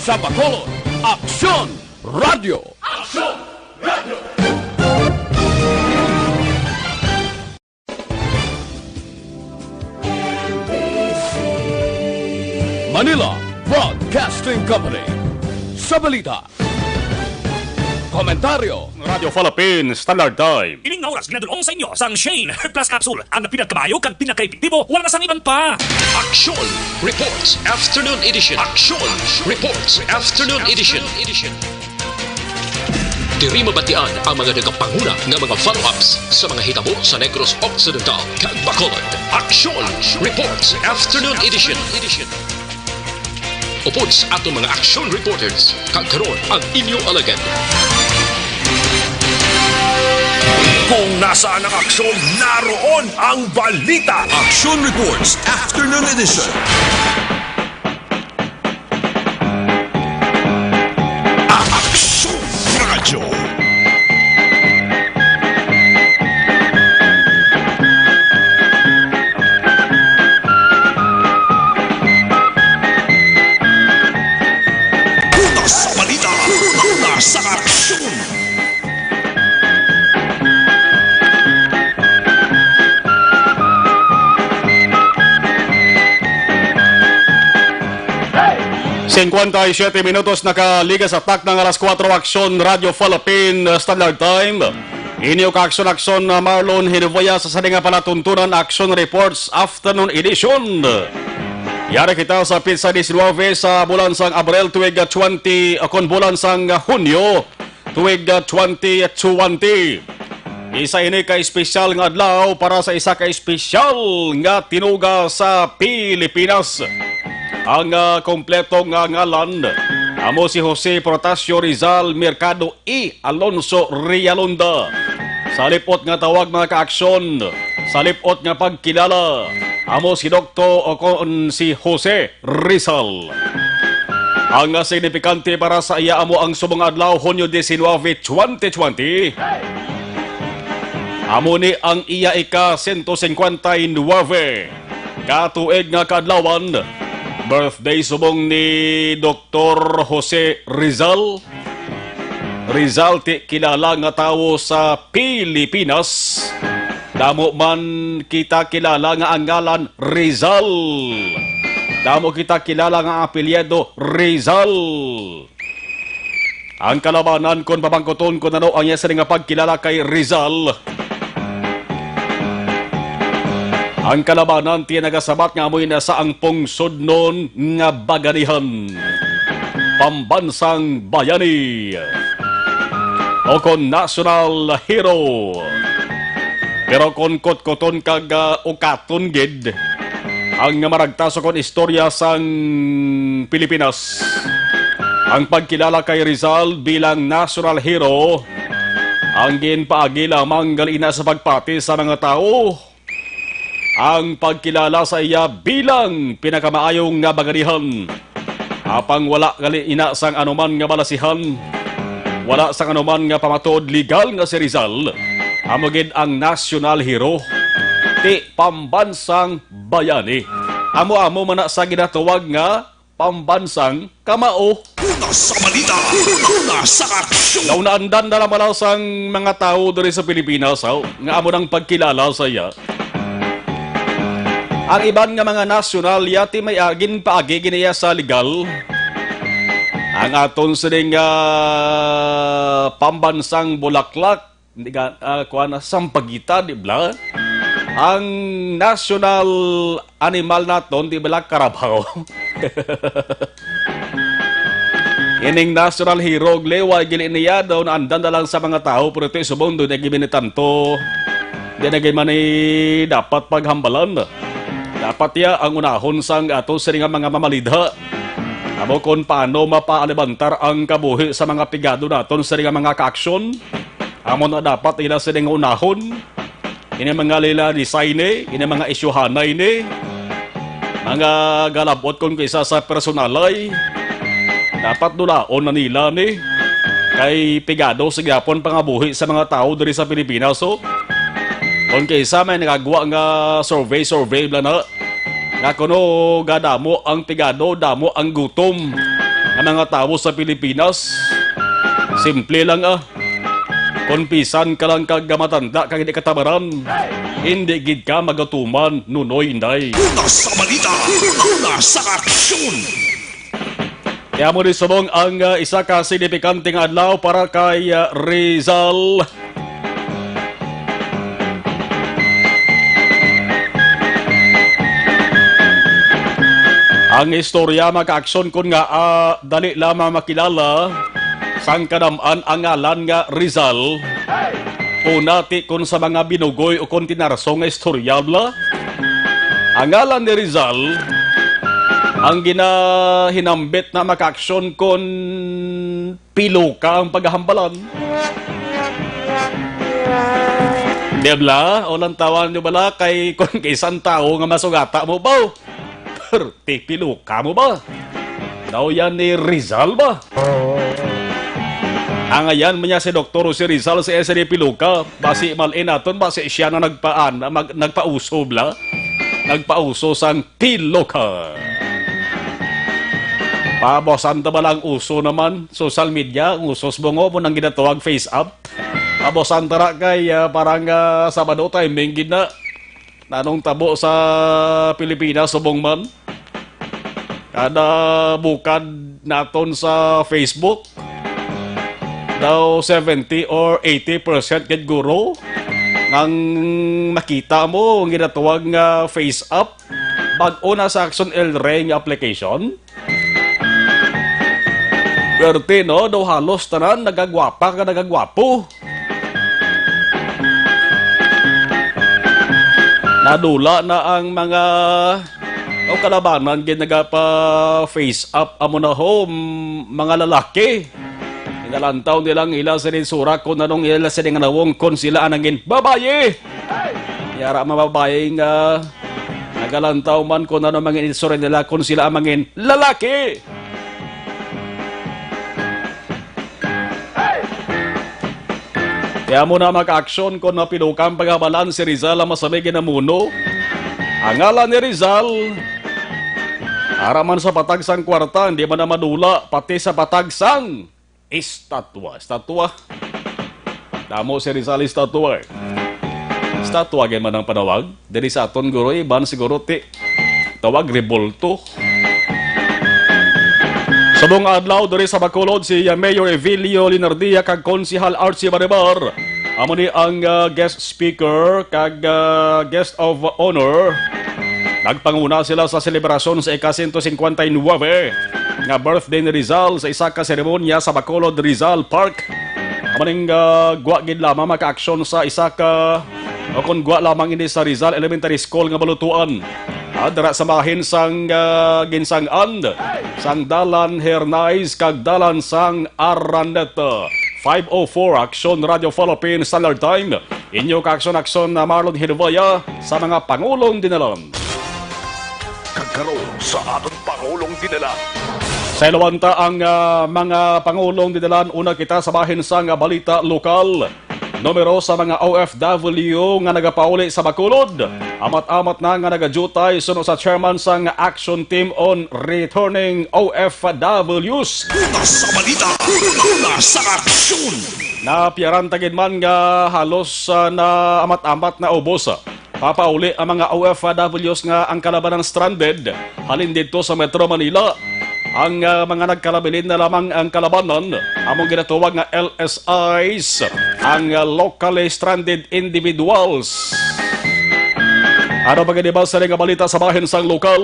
sa Bacolod, Aksyon Radio! Aksyon Radio! Manila Broadcasting Company. Sa balita, komentaryo, Radio Philippines Standard Time. Ining nga oras ginadulong sa inyo sang Shane Plus Capsule. Ang pinagkabayo kag pinagkaepektibo, wala na sang iban pa. Action Reports Afternoon Edition. Action Reports Afternoon Edition. Diri mabatian ang mga nagapanguna nga mga follow-ups sa mga hitabo sa Negros Occidental kag Bacolod. Action Reports Afternoon Edition. Upod sa atong mga action reporters, kagkaroon ang inyong alagad. Kung nasaan ang aksyon, naroon ang balita. Action Reports Afternoon Edition. Aksyon Radio. Una sa balita, una sa aksyon. Hey! 57 minutos nakaliga sa tak ng alas 4 Aksyon Radio Philippine Standard Time. Inyo ka-aksyon Marlon Hinuvaya sa salinga palatuntunan Action Reports Afternoon Edition. Yari kita sa pizza 19 sa bulan sang Abril tuwig 20 kon bulan sang Hunyo tuwig 2020. Isa ini ka espesyal nga adlaw para sa isa ka espesyal nga tinuga sa Pilipinas. Ang kompletong ngalan amo si Jose Protasio Rizal Mercado E. Alonso Rialonda. Sa lipot nga tawag mga kaaksyon, sa lipot nga pagkilala, amo si Dr. Ocon si Jose Rizal. Ang signifikante para sa iya amo ang subong adlaw Hunyo 19, 2020. Amo ni ang iya ika 159 katuig nga kadlawan. Birthday subong ni Dr. Jose Rizal. Rizal ti kilala nga tawo sa Pilipinas. Damo man kita kilala nga ang ngalan Rizal. Damo kita kilala nga apelyido Rizal. Ang kalabanan kon pabangkoton ko nano ang iya nga pagkilala kay Rizal. Ang kalabanan tiya nagasabat nga amoy na sa ang pungsod nun nga baganihan. Pambansang bayani. O kon national hero. Pero kon kot-koton kag ukaton gid. Ang maragtaso kon istorya sang Pilipinas. Ang pagkilala kay Rizal bilang national hero. Ang ginpaagi lamang galina sa pagpati sa mga tao. Ang pagkilala sa iya bilang pinakamaayong nga baganihan. Apang wala gali ina sang anuman nga balasihan. Wala sang anuman nga pamatod legal nga si Rizal. Amogid ang national hero. Ti pambansang bayani. Amo-amo man sa ginatawag nga pambansang kamao. Una sa balita, una sa aksyon. Naunaandan na naman sang mga tao diri sa Pilipinas nga amo ng pagkilala sa iya. Ang iban nga mga nasyonal yati may agin paagi ginaya sa legal. Ang aton sining pambansang Bulaklak, hindi ka kuha na sampagita, di ba? Ang national animal naton, di ba karabaw? Ining national hero, glewa, gili niya daw na andan na lang sa mga tao, pero ito isubong doon, nagibinitanto, di nagimani dapat paghambalan. Dapat ya ang unahon sang ato sa mga mamalidha. Amo kon paano mapaalibantar ang kabuhi sa mga pigado naton sa mga kaaksyon. Amo na dapat ila sa unahon. Ini mga lila design ini mga isyuhanay ni. Mga galabot kon kaysa sa personalay. Dapat dulaon na nila ni. Kay pigado sa gyapon pangabuhi sa mga tao diri sa Pilipinas Kung kaysa may nagagawa nga survey bla na. Nga kuno ga damo ang pigado, damo ang gutom. ang mga tao sa Pilipinas. Simple lang Kung pisan ka lang kag matanda kag hindi katamaran, hindi gid ka magatuman, nunoy inday. Una sa balita, una sa aksyon. Kaya mo subong ang isa ka signifikanteng adlaw para kay Rizal. Ang istorya maka-aksyon kun nga dali lamang makilala sang kanaman ang ngalan nga Rizal. Unati kun sa mga binugoy o kun tinarso nga istoryabla. Ang ngalan ni Rizal ang ginahinambit na maka-aksyon kun piluka ang paghahambalan. Debla, o lang tawan nyo bala kay kung isang tao nga masugata mo ba? Perti piluka mo ba? Daw yan ni Rizal ba? Ang ayan mo niya si Dr. si Rizal si SD Piluka. Basi malin naton, basi siya na nagpauso bla. Nagpauso sang piluka. Pabosan ta ba lang uso naman? Social media, usos bungo mo nang ginatawag face up. Pabosan tara kay parang Sabado timing gina. Nanong tabo sa Pilipinas subong man. Kada bukad naton sa Facebook daw 70 or 80% kid guro ngang makita mo ang ginatawag nga face up bag-o na sa Action El Rey application. Pwerte no, daw halos tanan nagagwapa ka nagagwapo. Nadula na ang mga o kalabanan ginagapa face up amo na home mga lalaki. Inalantaw nilang ila sa sura kung anong ila sa nawong kung sila anangin babaye. Yara mababaye nga nagalantaw man kung anong mangin sura nila kung sila amangin lalaki. Kaya mo na mag-aksyon kung napilukang paghabalan si Rizal ang masamig ginamuno. Ang ngalan ni Rizal, araman sa patagsang kwarta, hindi man na madula, pati sa patagsang estatwa. Estatwa. Damo si Rizal estatwa. Estatwa gan man ang panawag. Dari sa aton guro, iban siguro ti tawag rebolto. Sabong adlaw dari sa Bacolod si Mayor Evilio Linardia kag Konsihal Archie Baribar. Amo ni ang guest speaker kag guest of honor. Nagpanguna sila sa selebrasyon sa ika-159 nga birthday ni Rizal sa isa ka seremonya sa Bacolod Rizal Park. Amo ning gwa gid lamang maka-aksyon sa isa ka o kun gwa lamang ini sa Rizal Elementary School nga balutuan. Dara samahin sang ginsangan sang Dalan Hernais kag Dalan sang Araneta. 5:04 Action Radio Philippines Standard Time. Inyo ka aksyon na Marlon Hinubaya sa mga Pangulong Dinalan. Kagkaroon sa aton Pangulong Dinala. Sa ilawanta ang mga Pangulong Dinalan, una kita sabahin sang balita lokal. Numero sa mga OFW nga nagapauli sa Bacolod. Amat-amat na nga nagadutay suno sa chairman sang Action Team on Returning OFWs. Una sa balita, una sa aksyon. Napiaran tagid man nga halos na amat-amat na ubos. Papauli ang mga OFWs nga ang kalaban ng stranded halin dito sa Metro Manila. Ang mga nagkalabilin na lamang ang kalabanan, among ginatawag nga LSIs, ang locally stranded individuals. Ano ba ganibas sa nga balita sa bahin sang lokal?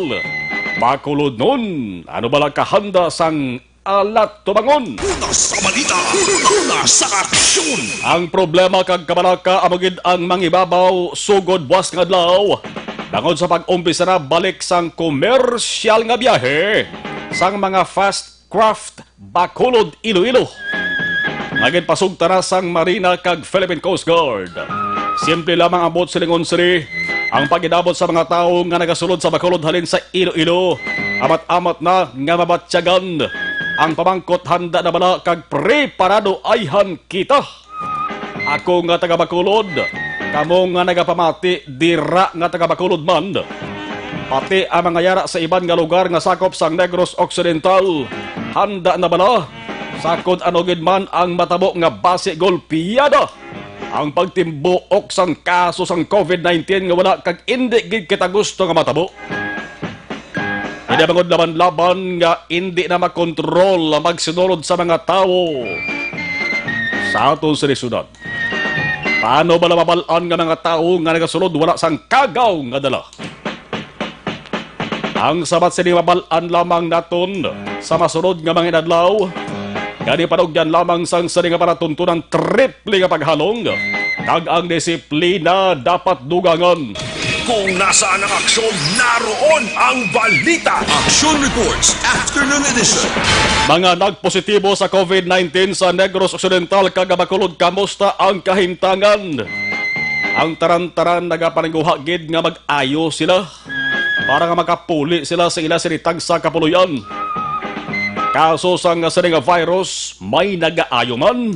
Bacolod nun, ano ba lang kahanda sang alat tubangon? Una sa balita, una sa aksyon. Ang problema kag kabalaka amogid ang mangibabaw sugod buwas nga adlaw. Bangod sa pag-umpisa na balik sang komersyal nga biyahe sang mga fast craft Bacolod Iloilo. Ngagin pasugta na sang Marina kag Philippine Coast Guard. Simple lamang abot silingon siri ang pag-inabot sa mga tao nga nagasulod sa Bacolod halin sa Iloilo. Amat-amat na nga mabatyagan ang pamangkot handa na bala kag preparado ayhan kita. Ako nga taga Bacolod, kamo nga nagapamati dira nga taga Bacolod man. Pati ang mga yara sa iban nga lugar nga sakop sang Negros Occidental. handa na bala sakod anogid man ang matabo nga base golpiyada ang pagtimbuok sang kaso sang COVID-19 nga wala kag indi gid kita gusto nga matabo. Idabangod laban-laban nga indi na makontrol ang magsinulod sa mga tao sa aton sinisunod. Paano ba nababalaan nga mga tao nga nagasunod wala sang kagaw nga dala? Ang sabat sini mabalaan lamang naton sa masunod nga mga inadlaw. Gani panugyan lamang sang sani nga paratuntunan triple nga paghalong. Kag ang disiplina dapat dugangan. Kung nasaan ang aksyon, naroon ang balita. Action Reports Afternoon Edition. Mga nagpositibo sa COVID-19 sa Negros Occidental kag Bacolod, kamusta ang kahimtangan? Ang taran-taran nagapaniguha gid nga mag-ayo sila para nga makapuli sila sa ila sinitag sa kapuluyan. Kaso sang sani nga virus may nagaayo man,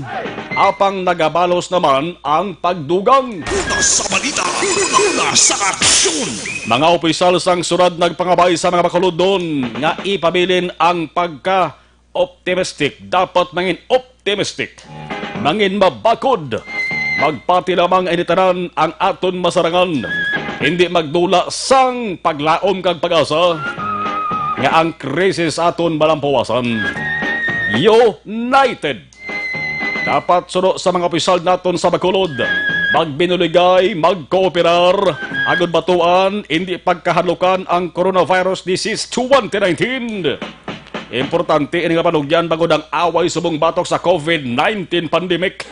apang nagabalos naman ang pagdugang. Una sa balita, una sa aksyon. Mga opisyal sang surad nagpangabay sa mga Bacolodon nga ipabilin ang pagka-optimistic. Dapat mangin optimistic, mangin mabakod. Magpati lamang initanan ang aton masarangan. Hindi magdula sang paglaom kag pag-asa nga ang krisis aton malampuwasan. United! Dapat suno sa mga opisyal naton sa Bacolod, magbinuligay, magkooperar, agad batuan, hindi pagkahalukan ang coronavirus disease 2019. Importante ini nga panugyan bagod ang away subong batok sa COVID-19 pandemic.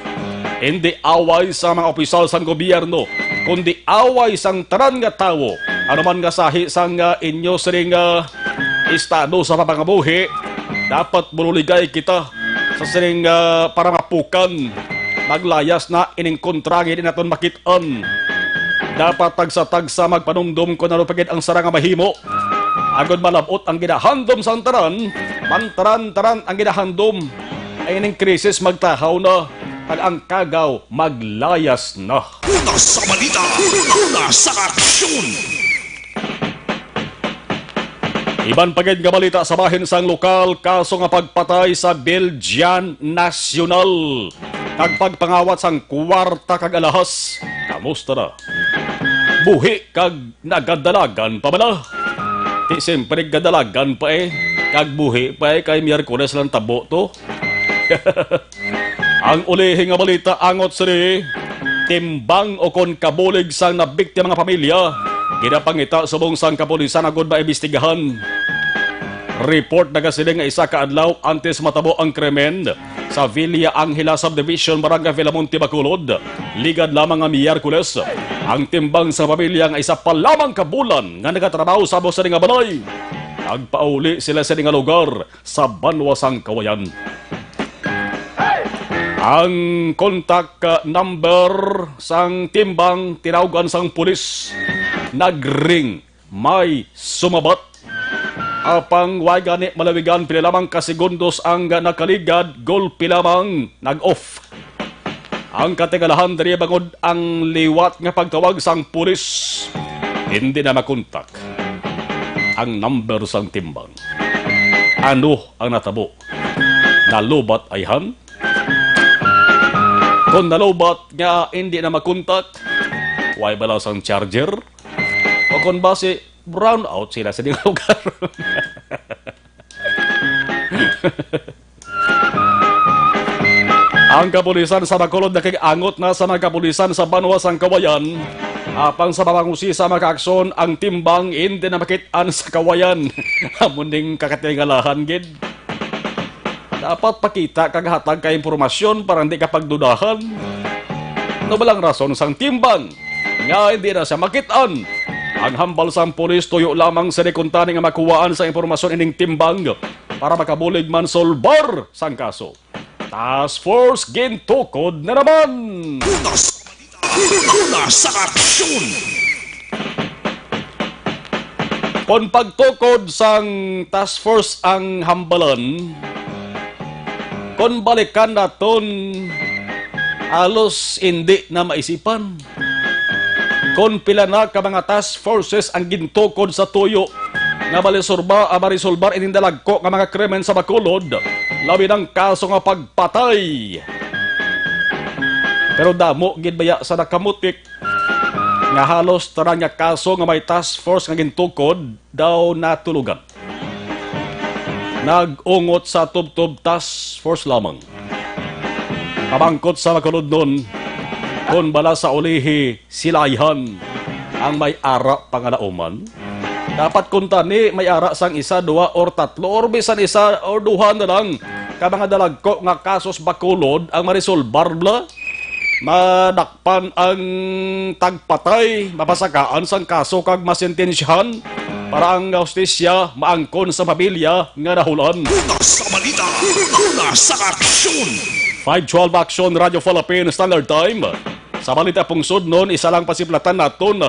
Hindi away sa mga opisyal sang gobyerno, kundi away sang tanan nga tawo. Ano man nga sahi sang inyo sining estado sa papangabuhi, dapat bululigay kita sa sining para mapukan. Maglayas na ining kontrangin naton makitaan. Dapat tagsa-tagsa magpanumdum kung ano pagid ang sarang mahimo. Agod malabot ang ginahandom sa taran, mantaran-taran ang ginahandom. Ay ining krisis magtahaw na, at ang kagaw maglayas na. Una sa balita, una sa aksyon. Iban pagid nga balita sa bahin sang lokal, kaso nga pagpatay sa Belgian National. Pagpangawat sang kwarta kag alahas. Kamusta na? Buhi kag nagadalagan pa bala? Di siyempre gadalagan pa kag buhi pa kay Miyerkules lang tabo to. Ang ulihi nga balita angot sini, timbang o kon kabulig sang nabiktima nga pamilya. Ginapangita subong sang kapulisan agud ba imbestigahan. Report na kasi nga isa ka adlaw antes matabo ang krimen sa Villa Angela Subdivision, Barangay Villamonte, Bacolod. Ligad lamang ang Miyerkules. Ang timbang sa pamilya nga isa pa lamang kabulan nga nagatrabaho sa bosa nga balay. Nagpauli sila sa nga lugar sa Banwasang Kawayan. Ang contact number sang timbang tinawagan sang pulis. Nagring may sumabat. Apang wagani malawigan pila lamang kasegundos ang nakaligad, golpe lamang nag-off. Ang katigalahan diri bangod ang liwat nga pagtawag sang pulis. Hindi na makontak ang number sang timbang. Ano ang natabo? Nalubat ayhan? Kung nalubat nga hindi na makontak, way bala sang charger? O kung base brown out sila sa ding lugar. Ang kapulisan sa Bacolod nakiangot na sa mga kapulisan sa Banwasang Kawayan. Apang sa papangusi sa makaaksyon, ang timbang hindi na makitaan sa kawayan. Amuning kakatingalahan gid. Dapat pakita kaghatag ka impormasyon para hindi ka pagdudahan. Ano balang rason sang timbang nga hindi na siya makitaan? Ang hambal sang pulis tuyo lamang sa dikuntani nga makuwaan sa impormasyon ining timbang para makabulig man solbar sang kaso. Task Force gintukod na naman! Una sa balita, una sa aksyon. Kung pagtukod sang Task Force ang hambalan, kung balikan naton, alos hindi na maisipan. Kung pila na ka mga task forces ang gintukod sa tuyo, nga marisolbar inindalagko nga mga krimen sa Bacolod, labi ng kaso nga pagpatay. Pero damo gid baya sa nakamutik nga halos tanan nga kaso nga may task force nga gintukod daw natulugan. Nag-ungot sa tubtob task force lamang. Kabangkot sa Bacolod nun, kung bala sa ulihi silayhan ang may ara pangalauman, dapat kunta ni may ara sang isa, dua, or tatlo, or bisan isa, or duha na lang ka mga dalagko nga kasos Bacolod ang marisolbar bla, madakpan ang tagpatay, mapasakaan sang kaso kag masentensyahan para ang hustisya maangkon sa pamilya nga nahulan. Una sa balita, una sa aksyon. 512 Action Radio Philippine Standard Time. Sa balita pungsod nun, isa lang pasiplatan naton.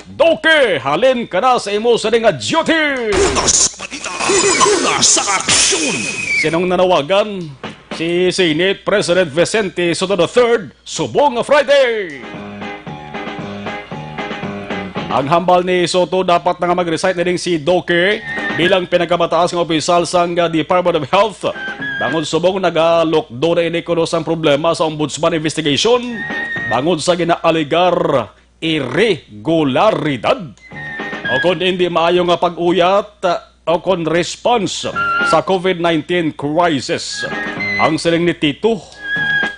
Doke, halin ka na sa imo sa nga duty! Una sa balita, una sa aksyon. Sinong nanawagan? Si Senate President Vicente Soto III, subong Friday! Ang hambal ni Soto dapat nga mag-resign na rin si Doke bilang pinagkamataas ng opisyal sa Department of Health. Bangod subong nagalokdo na inikulos ang problema sa ombudsman investigation bangod sa ginaaligar irregularidad. O kung hindi maayo nga pag-uyat o kung response sa COVID-19 crisis. Ang siling ni Tito,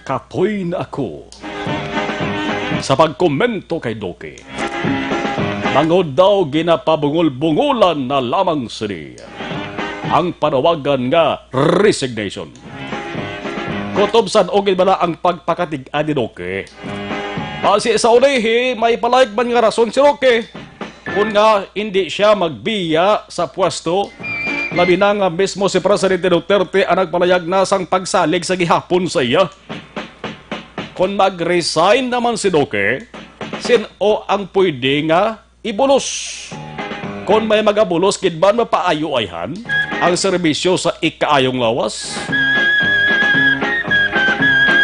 kapoy na ako sa pagkomento kay Doke. Bangod daw ginapabungol-bungulan na lamang sini ang panawagan nga resignation. Kutob san ogil bala ang pagpakatig-an ni Doke. Base sa ulihi, may palayag man nga rason si Doke kung nga hindi siya magbiya sa pwesto. Labi na nga mismo si Presidente Duterte ang nagpalayag na sang pagsalig sa gihapon sa iya. Kung mag-resign naman si Doke, sino ang pwede nga ibulos? Kung may magabulos, kidban mapaayo-ayhan ang serbisyo sa ikaayong lawas?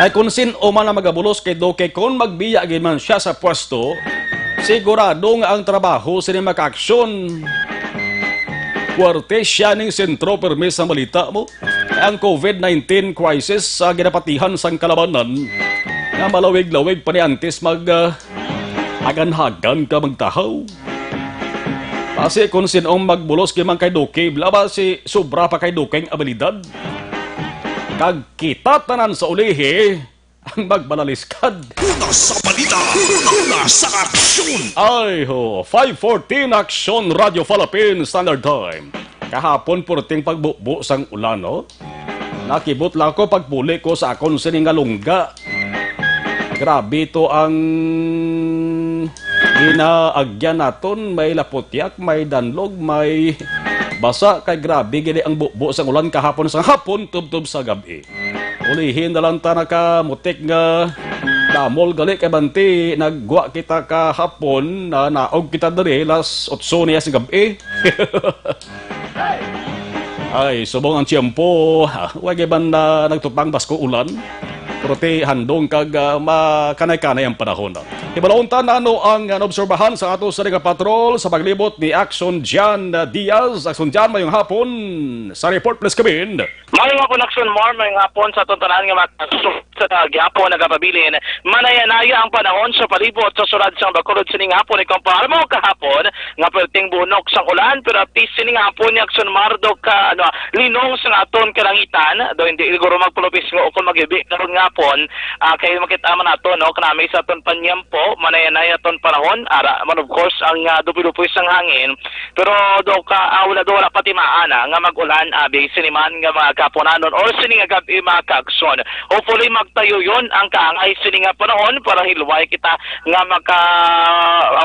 Ay kung sino man na magabulos kay Doke, kung magbiya man siya sa pwesto, sigurado nga ang trabaho sila makaaksyon. Puwerte siya ng sentro permis sa balita mo. Ang COVID-19 crisis sa ginapatihan sang kalabanan na malawig-lawig pa ni antes agan-hagan ka magtahaw. Kasi kung sinong magbulos kimang kay Doke, blaba si sobra pa kay Doke ang abilidad. Kag kita tanan sa ulihi ang magbalaliskad. Una sa balita, una sa aksyon. Ay ho, 514 Action Radio Philippine Standard Time. Kahapon purting pagbubo sang ulan, no? Nakibot lang ko pagpuli ko sa akon sining lungga. Grabe to ang ginaagyan naton, may laputyak, may danlog, may basa, kay grabe gini ang bubo sang ulan kahapon sang hapon tubtob sa gabi. Ulihin na lang ta nakamutik nga damol gali kay banti nagwa kita kahapon na naog kita diri las 8 niya sa gabi. Ay, subong ang tiyempo, wag iban na nagtupang basko ulan. Prote handong kag makanay-kanay ang panahon. Ibalauntan na ano ang naobserbahan sa ato sa patrol sa paglibot ni Action Jan Diaz. Action Jan, mayong hapon. Sa report, please come in. Mayong hapon, Action Mar, mayong hapon sa tuntunan nga sa gihapon nagapabilin. Manaya-naya ang panahon sa palibot sa sulad sang Bacolod sining hapon. Ikumpara mo kahapon nga perting bunok sang ulan, pero at least sining hapon ni Action Mar do ka linong sang aton kalangitan. Do hindi siguro magpulupis nga o kung mag-ibig karon nga hapon, kayo makita man nato no kanami sa aton panyampo, manaya-naya aton panahon ara man of course ang dupi-dupi sang hangin, pero do ka wala pati maana nga mag-ulan abi siniman nga mga kaponanon or sining gabi mga kaagson. Hopefully magtayo yon ang kaangay sining nga panahon para hilway kita nga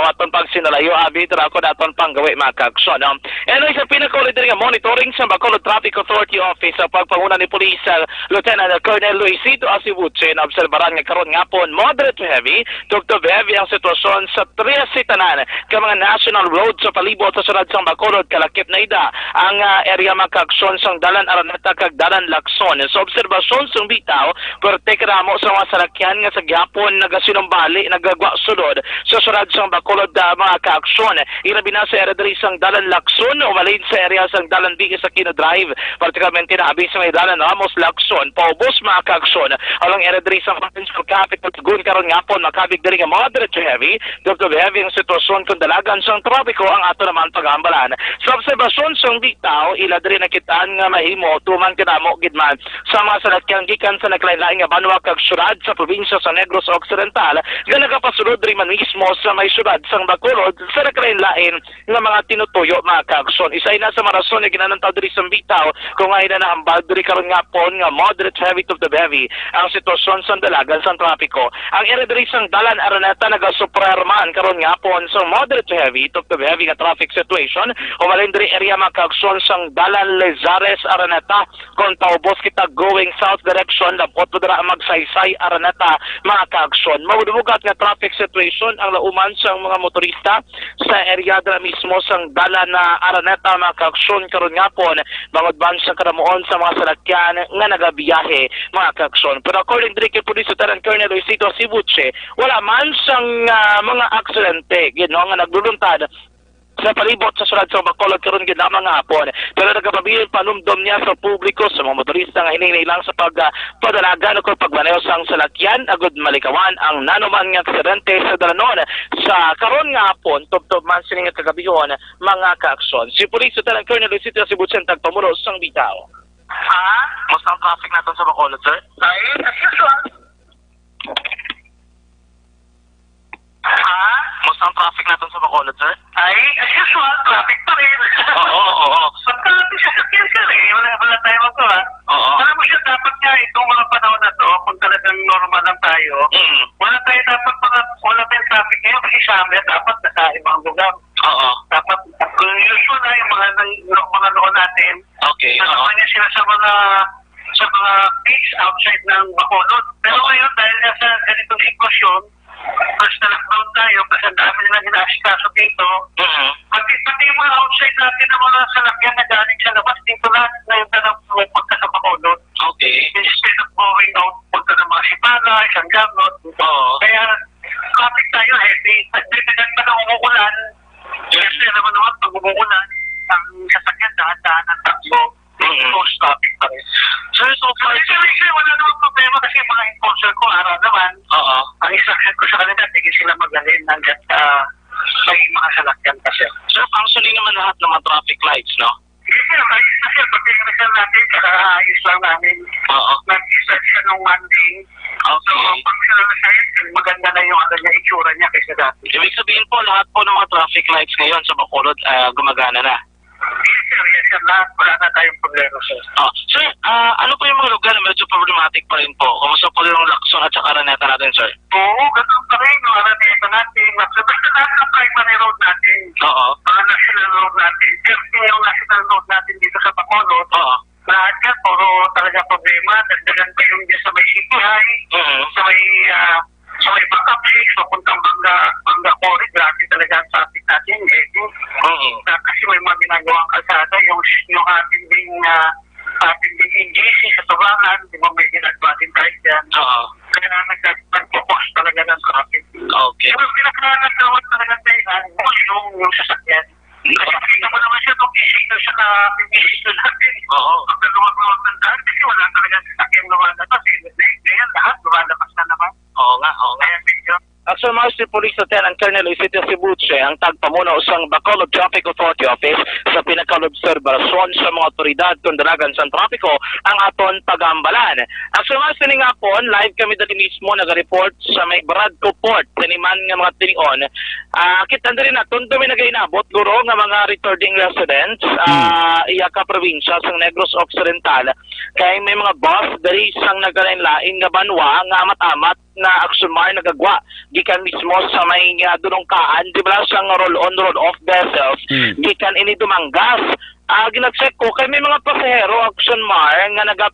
aton pagsinalayo abi dira ko daton panggawi mga kaagson. Anyway, sa pinaka-ulit nga monitoring sa Bacolod Traffic Authority Office sa pagpanguna ni Police Lieutenant Colonel Luisito Asibuche na obserbaran nga karon nga pon moderate to heavy, tugtog Bevi ang sitwasyon sa Trias Tanan ka mga national road sa palibot sa sunod sang Bacolod kalakip na ida ang area makaaksyon sang dalan Araneta kag dalan Lacson. Sa obserbasyon sang bitaw pertekramo sa mga salakyan nga sa gyapon nagasinumbali nagagwa sulod sa sunod sang Bacolod mga kaaksyon. Ilabi na sa area diri sang dalan Lacson umalin sa area sang dalan Bigis sa Aquino Drive particularmente na abis sa may dalan Ramos Lacson paubos mga kaaksyon alang area diri sang provincial capital Tugun karon ngapon makabig diri nga moderate to heavy dito heavy ang sitwasyon kung dalagan sang trapiko ang ato naman pagambalan. Sa obserbasyon sang bitaw ila diri nakitaan nga mahimo tuman kinamo gidman sa mga salakyan gikan sa naglain-lain nga banwa kag syudad sa probinsya sa Negros Occidental nga nagapasulod diri man mismo sa may syudad sang Bacolod sa naglain-lain nga mga tinutuyo mga kaaksyon. Isa na sa mga rason nga ginanantaw diri sa bitaw kung ay na nahambal diri karon ngapon nga moderate heavy to the heavy ang sitwasyon sa dalagan sang trapiko. Ang area diri sang dalan Araneta nagasuprerman karon ngapon sa moderate to heavy to the heavy nga traffic situation umalin diri area makaaksyon sang dalan Lezares Araneta kung taubos kita going south direction labot mo dira magsaysay Araneta mga kaaksyon. Mawudugat nga traffic situation ang lauman sang mga motorista sa area dira mismo sang dalan na Araneta mga kaaksyon karon ngapon bangod-ban sa karamuon sa mga salakyan nga nagabiyahe mga kaaksyon. Pero according diri kay Police Lieutenant Colonel Luisito Sibuche wala man sang mga aksidente nga nagluluntad sa palibot sa sunod sa Bacolod karon gid lamang hapon. Pero nagapabilin panumdom niya sa publiko sa mga motorista nga hinihinilang sa pagpadalagan o pagmaneho sang salakyan agud malikawan ang nanuman nga aksidente sa dalanon sa karon nga hapon tubtob man sini nga kagabihon mga kaaksyon. Si Police Lieutenant Colonel Luisito Sibuche tagpamuro sang bitaw. Musta ang traffic natin sa Bacolod, sir? Ay, as usual. Musta ang traffic natin sa Bacolod, sir? Ay, as usual, traffic pa rin. Oo. Pagka sa sakyan ka rin, wala tayo magawa. Alam mo siya, dapat nga itong mga panahon na to, kung talagang normal lang tayo, wala tayong traffic ngayon kasi sa amin, dapat nasa ibang lugar. Dapat, kung usual na yung mga noon natin, nanaman niya sila sa mga beach outside ng Bacolod. Pero ngayon, dahil sa ganitong sitwasyon, first na lockdown tayo kasi ang dami nilang inaasikaso dito. Pati yung mga outside natin ng mga salakyan na galing sa labas, dito lahat na yung tanong pagka sa Bacolod. Instead of going out, punta ng mga Sipala, isang gamot. Kaya, traffic tayo heavy. At dito pa na umuulan, kasi naman pag umuulan, ang sasakyan dahan-dahan ng takbo. Traffic pa rin. So far, wala namang problema kasi mga enforcer ko araw naman. Ang instruction ko sa kanila, tigil sila maglalin hanggat may mga salakyan kasi. So, functioning naman lahat ng mga traffic lights, no? Yes, ayos na siya. Pag-tingnan natin, ayos lang namin. Nag-start siya nung Monday. So, functional na siya, maganda na yung itsura niya kaysa dati. Ibig sabihin po, lahat po ng mga traffic lights ngayon sa Bacolod gumagana na? Yes, sir. Lahat wala na tayong problema, sir. Sir, ano po yung mga lugar na medyo problematic pa rin po? Kumusta po yung Lacson at saka Araneta natin, sir? Oo, ganun pa rin. Yung Araneta natin. Basta lahat ng primary road natin. Mga national road natin. Kasi yung national road natin dito sa Bacolod, lahat ka, puro talaga problema. Dagdagan pa yung sa may CPI, sa may backup 6, papuntang Bangga Corridor, grabe talaga ang traffic natin. Kasi may mga ginagawang kalsada, yung ating ding NGC sa Tubangan, di ba may ginagawa din tayo dyan. Kaya nagpo-pox talaga ng traffic. Pero pinaka-nagawat talaga tayo yung sasakyan. Kasi kita mo naman siya itong i-signal siya na i-signal natin. Ang galuwag-luwag ng daan kasi wala talaga sasakyan lumalabas. Ngayon lahat lumalabas na naman. Oo nga. Kaya medyo. Action Master Police Lieutenant Colonel Luisito Sibuche ang tagpamuno sang Bacolod Traffic Authority Office sa pinaka-observasyon sa mga otoridad kung dalagan sa trapiko ang aton pagambalan. Action Master nga po, live kami dali mismo nag-report sa may Bradco Port, tiniman nga mga tinion. Kita rin natin kami nag-inabot guro nga mga returning residents iya ka probinsya sang Negros Occidental kay may mga bus dali sang nagalain-lain nga banwa nga amat-amat na aksumar nagagwa gikan mismo sa may dunongkaan di ba sang roll-on roll-off vessels gikan ini dumanggas Ginacheck ko kay may mga pasahero Action Mar nga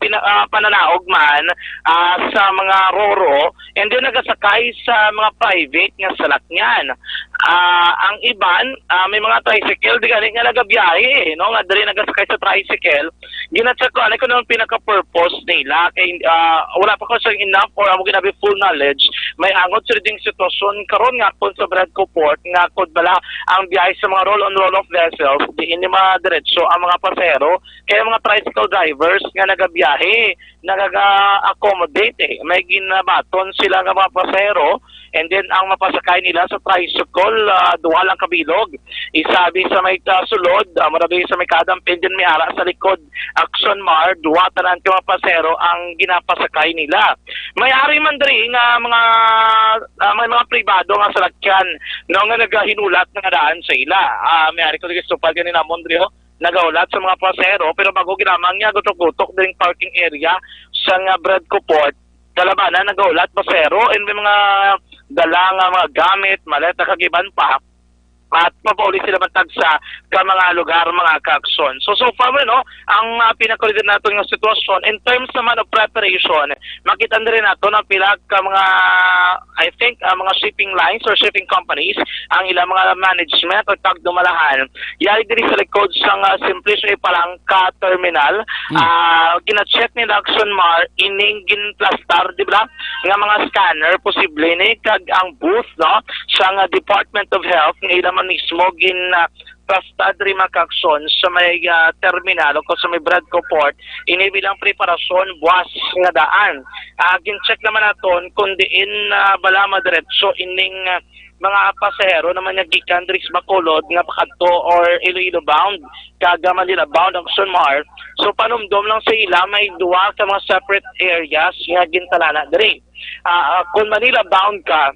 pananaog man sa mga roro and then nagasakay sa mga private nga salakyan. Ang iban may mga tricycle di gani nga nagabiyahe no nga diri nagasakay sa tricycle. Ginacheck ko ano kuno ang pinaka-purpose nila kay wala pa ko sa enough or amo ginabi full knowledge. May angot sa ding sitwasyon karon nga po sa Bradco Port nga kod bala ang biyahe sa mga roll-on roll-off vessels di ini madiretso ang mga pasahero kaya mga tricycle drivers nga nagabiyahe nagaga-accommodate may ginabaton sila nga mga pasahero and then ang mapasakay nila sa tricycle duha lang kabilog isabi sa may sulod marabi sa may kadampin din may ara sa likod Action Mar duha tanan ka mga pasahero ang ginapasakay nila may ari man diri nga may mga pribado nga salakyan no nga nagahinulat nga daan sa ila may ari ko dili supal kanina mondri nagaulat sa mga pasahero pero bago ginamang niya gutok-gutok din parking area sa Bradco Port kalabanan nagaulat pasahero and may mga dala nga mga gamit maleta kagiban pa at papauli sila matagsa ka mga lugar, mga ka-aksyon. So far, no, ang pinaka-read nato ng sitwasyon, in terms naman of preparation, makita rin nato ng pila ka mga, I think, mga shipping lines or shipping companies, ang ilang mga management o tagdumalahan. Yari din sa likod sa Simplicity Palangka Terminal, gina-check ni Action Mar, ining ginplastar, di ba? Nga mga scanner, posible ni kag ang booth, no, sa Department of Health, ng ilang mismo plastar rin makaksyon sa may terminal o sa may Bradco Port inibilang preparasyon buwas nga daan. Gin-check naman naton kung diin bala madiretso ining mga pasahero naman nga gikan diri sa Bacolod nga pakadto or Iloilo bound kaga Manila bound Action Mar. So panumdom lang sa ila may duwa ka mga separate areas nga gintalana diri. Kung Manila bound ka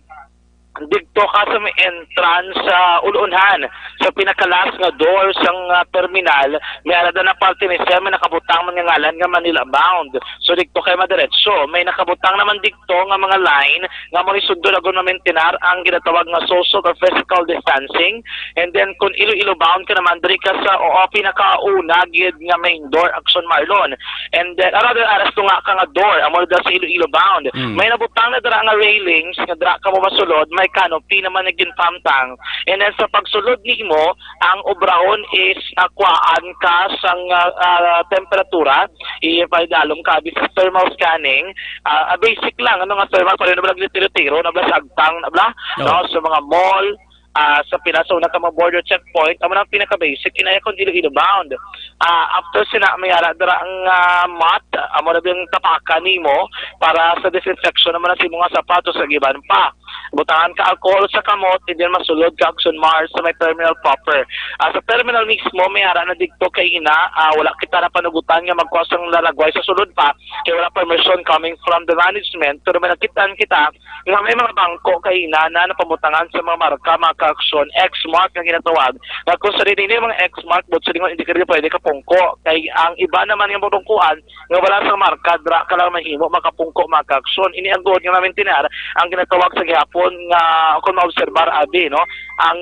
dito ka sa may entrance sa ulunhan sa pinakalas nga door sang terminal may alada na parte ni siya may nakabutang mga ngalan nga Manila bound so dito kay madiretso may nakabutang naman dito nga mga line nga mo isundo na gumamentinar ang ginatawag nga social or physical distancing and then kung Iloilo bound ka naman diri ka sa pinakauna gid nga main door Action Marlon and then another aras to nga ka nga door amo da sa Iloilo bound may nabutang na dira nga railings nga dira ka mo masulod may canopy naman naging pamtang and then sa pagsulod nimo ang obrahon is kuhaan ka sang temperatura ipaidalom ka sa thermal scanning basic lang ano nga thermal pa rin na tiro na sagtang na no sa mga mall sa pinasuna ka mga border checkpoint amo nang pinaka-basic inaya kung Iloilo bound after sina may ara dara ang mat amo na yung tapakan nimo para sa disinfection naman na si mga sapatos sa giban pa butangan ka alcohol sa kamot and then masulod ka Action Mar sa may terminal proper sa terminal mismo may ara na dito kay ina wala kita na panugutan nga magkosang lalagway sa sulod pa kaya wala permission coming from the management pero may nakitaan kita nga may mga bangko kay ina na napamutangan sa mga marka mga action X-mark nga ginatawag na kung sa rin yung mga X-mark but sa lingon hindi ka rin pwede kapungko kay ang iba naman yung matungkuan nga wala sa marka dra ka lang mahimo makapungko maka-action ini ang good nga namin tinar ang ginatawag sa gihapon nga kung maobserbar abi no ang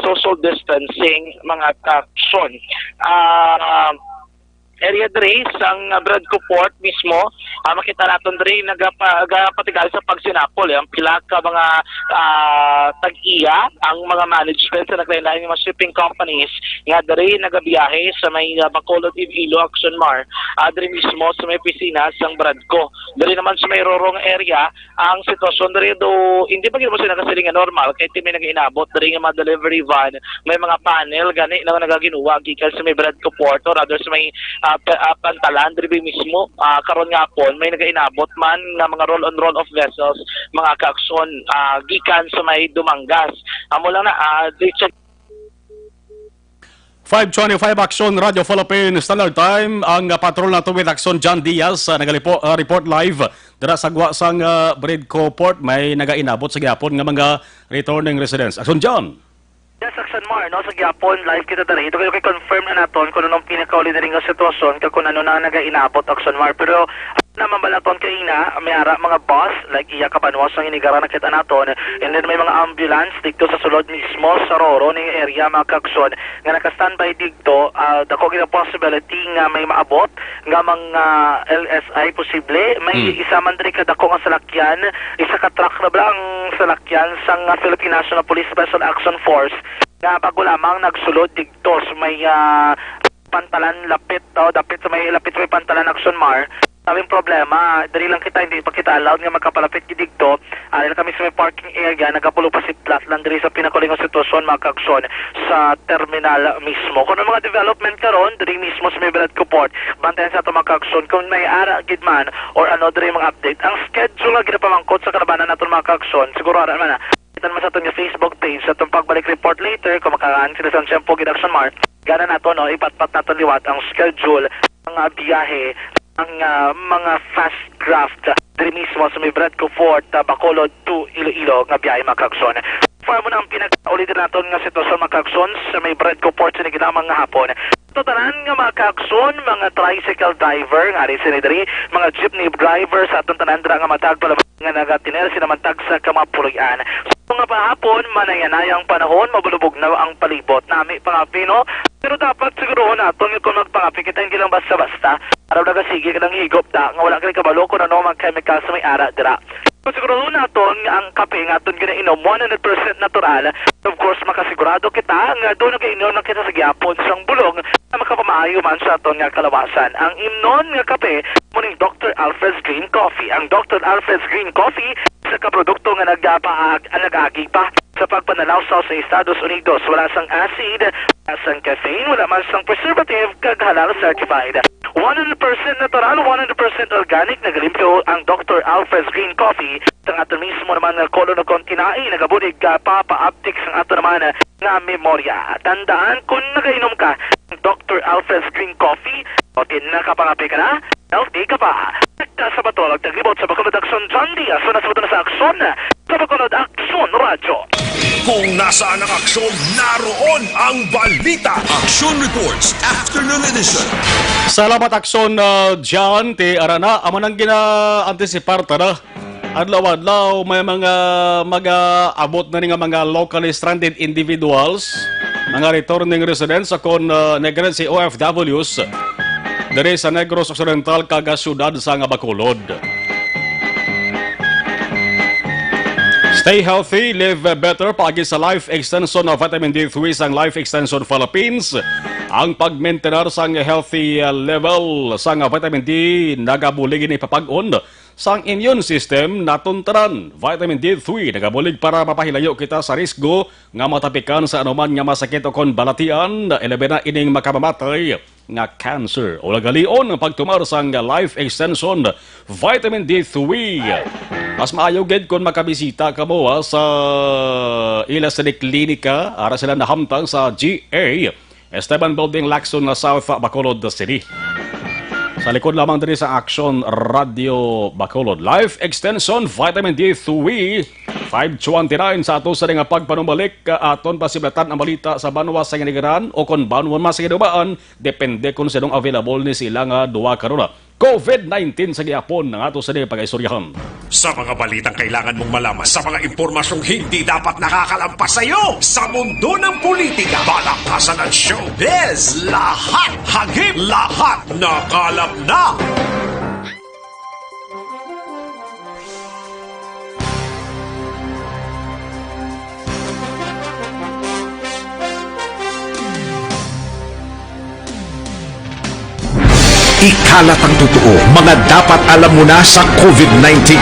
social distancing mga action area diri sang Bradco Port mismo makita naton diri nagapatigal sa pagsinapol ang pila ka mga tag-iya ang mga management sa naglain-lain mga shipping companies nga diri nagabiyahe sa may Bacolod Iloilo Action Mar diri mismo sa may pisina sang Bradco diri naman sa may rorong area ang sitwasyon diri do hindi pa gyud mo sila kasiling normal kay may nagainabot diri nga mga delivery van may mga panel gani na nagaginuwa gikan sa may Bradco Port or rather sa may pantalan diri mismo karon nga po may nagainabot man nga mga roll-on roll-off vessels mga ka-aksyon gikan sa may Dumangas amo lang na check 525 Action Radio Philippines Standard Time ang patrol na tuwid Action John Diaz report live dira sa gwa sang Bradco Port may nagainabot sa gihapon nga mga returning residents Action John. Yes, Action Mar, no, sa Gyapon, live kita dali. Ito kayo confirm na naton kung anong pinakauli na rin nga sitwasyon, kung ano na nag-inabot Action Mar. Pero, naman ba naton kaina, may ara mga bus, like iya kabanwas ang inigara na kita naton, and then may mga ambulance dito sa sulod mismo, sa Roro, ng area, mga kaakson, nga naka-standby dito, dako gina possibility nga may maabot, nga mga LSI posible, may isa man diri kadako nga salakyan, isa ka truck na ba ang salakyan sang Philippine National Police Special Action Force, nga bago lamang nagsulod dito sa may pantalan lapit dapit sa may lapit sa may pantalan Action Mar. Sabing problema, dali lang kita, hindi pa kita allowed nga magkapalapit dito. Dahil kami sa may parking area, nagapulo pa si Platland diri sa pinakulingong sitwasyon, mga kaagson, sa terminal mismo. Kung mga development karon diri mismo sa may Beledco Port, bantayan sa ito, mga kaagson, kung may ara gidman or ano diri mga update. Ang schedule nga ginapamangkot sa kalabanan natin, mga kaagson, siguro ara man na. Itan mo sa itong Facebook page sa itong pagbalik report later, kung makakaan sila sa Siyempo Action Mart, gana nato, no, ipatpat nato liwat ang schedule, ang biyahe, ang mga fast craft diri mismo sa may Beledco Fort, Bacolod to Iloilo nga biyahe, mga kaagson. Para mo na ang pinaka-ulitin natin nga sitwasyon, mga kaagson, sa may Beledco Port sa naginamang nga hapon. Totalan nga mga kaagson, mga tricycle driver, nga rin sinidiri, mga jeepney driver sa atong tanandra nga matag pala nga nagatiner sinamantag sa kamapuloyan. So nga pahapon, manayanayang panahon, mabulubog na ang palibot nami pangapino. Pero dapat siguro natin kung magpangapi kita hindi lang basta-basta. Araw na kasige ka ng higop da, nga wala ka rin kabalo kung ano mga chemical sa may ara dira. So siguro natin ang kape nga aton ginainom 100% natural. Of course, makasigurado kita nga doon nag-inom na kita sa Gyapon sang bulong na makapamaayo man sa aton nga kalawasan. Ang imnon nga kape muning Dr. Alfred's Green Coffee. Ang Dr. Alfred's Green Coffee sa kaprodukto nga nag-agi pa sa pagpanalawsaw sa Estados Unidos. Wala sang acid, wala sang caffeine, wala man sang preservative, kag halal certified. 100% natural, 100% organic, nagalimpyo ang Dr. Alfred's Green Coffee. Ang ato mismo naman ng kolo na kontinai, nagabunig papa-uptick ang ato naman nga memorya. Tandaan, kung nagainom ka ng Dr. Alfred's Green Coffee, o nakapangapi ka na, healthy ka pa. Sa Batolog, taglibot sa Bacolod Action John Diaz, so nasa na sa Action, sa Bacolod Action Radio. Kung nasaan ang aksyon, naroon ang balita. Action Reports Afternoon Edition. Salamat Akson John, ti arana, aman ang gina-anticipar na. Adlaw-adlaw may mga mag-abot na nga mga locally stranded individuals, mga returning residents akon negren si OFWs dari sa Negros Occidental kaga syudad sa nga Bacolod. Stay healthy, live better, paagi sa Life Extension of Vitamin D3 sang Life Extension Philippines. Ang pag-maintain sang healthy level sang vitamin D nagabulig ni papag-on sang immune system natuntaran. Vitamin D3 nagabulig para mapahilayo kita sa risgo nga matapikan sa anuman nga masakit o kon balatian, elebe na ining makamamatay nga cancer. O lagalion ang pagtumar sang Life Extension Vitamin D3. Mas maayo gid kung makabisita ka mo sa ila sa klinika ara sila nahamtang sa GA Esteban Building, Lacson, South Bacolod City. Sa likod lamang din sa Action Radio Bacolod. Life Extension Vitamin D3 529 sa ato sa nga pagpanumbalik aton pasiblatan ang balita sa banwa sa Ginagaran o kung banwa mas sa Ginabaan, depende kung sinong available ni sila nga duwa karuna. COVID-19 sa gihapon ng ato sa pag-istoryahan. Sa mga balitang kailangan mong malaman, sa mga impormasyong hindi dapat nakakalampas sa iyo, sa mundo ng politika, balakasan at showbiz, lahat hagip, lahat nakalap na. Ikalat ang totoo, mga dapat alam mo na sa COVID-19.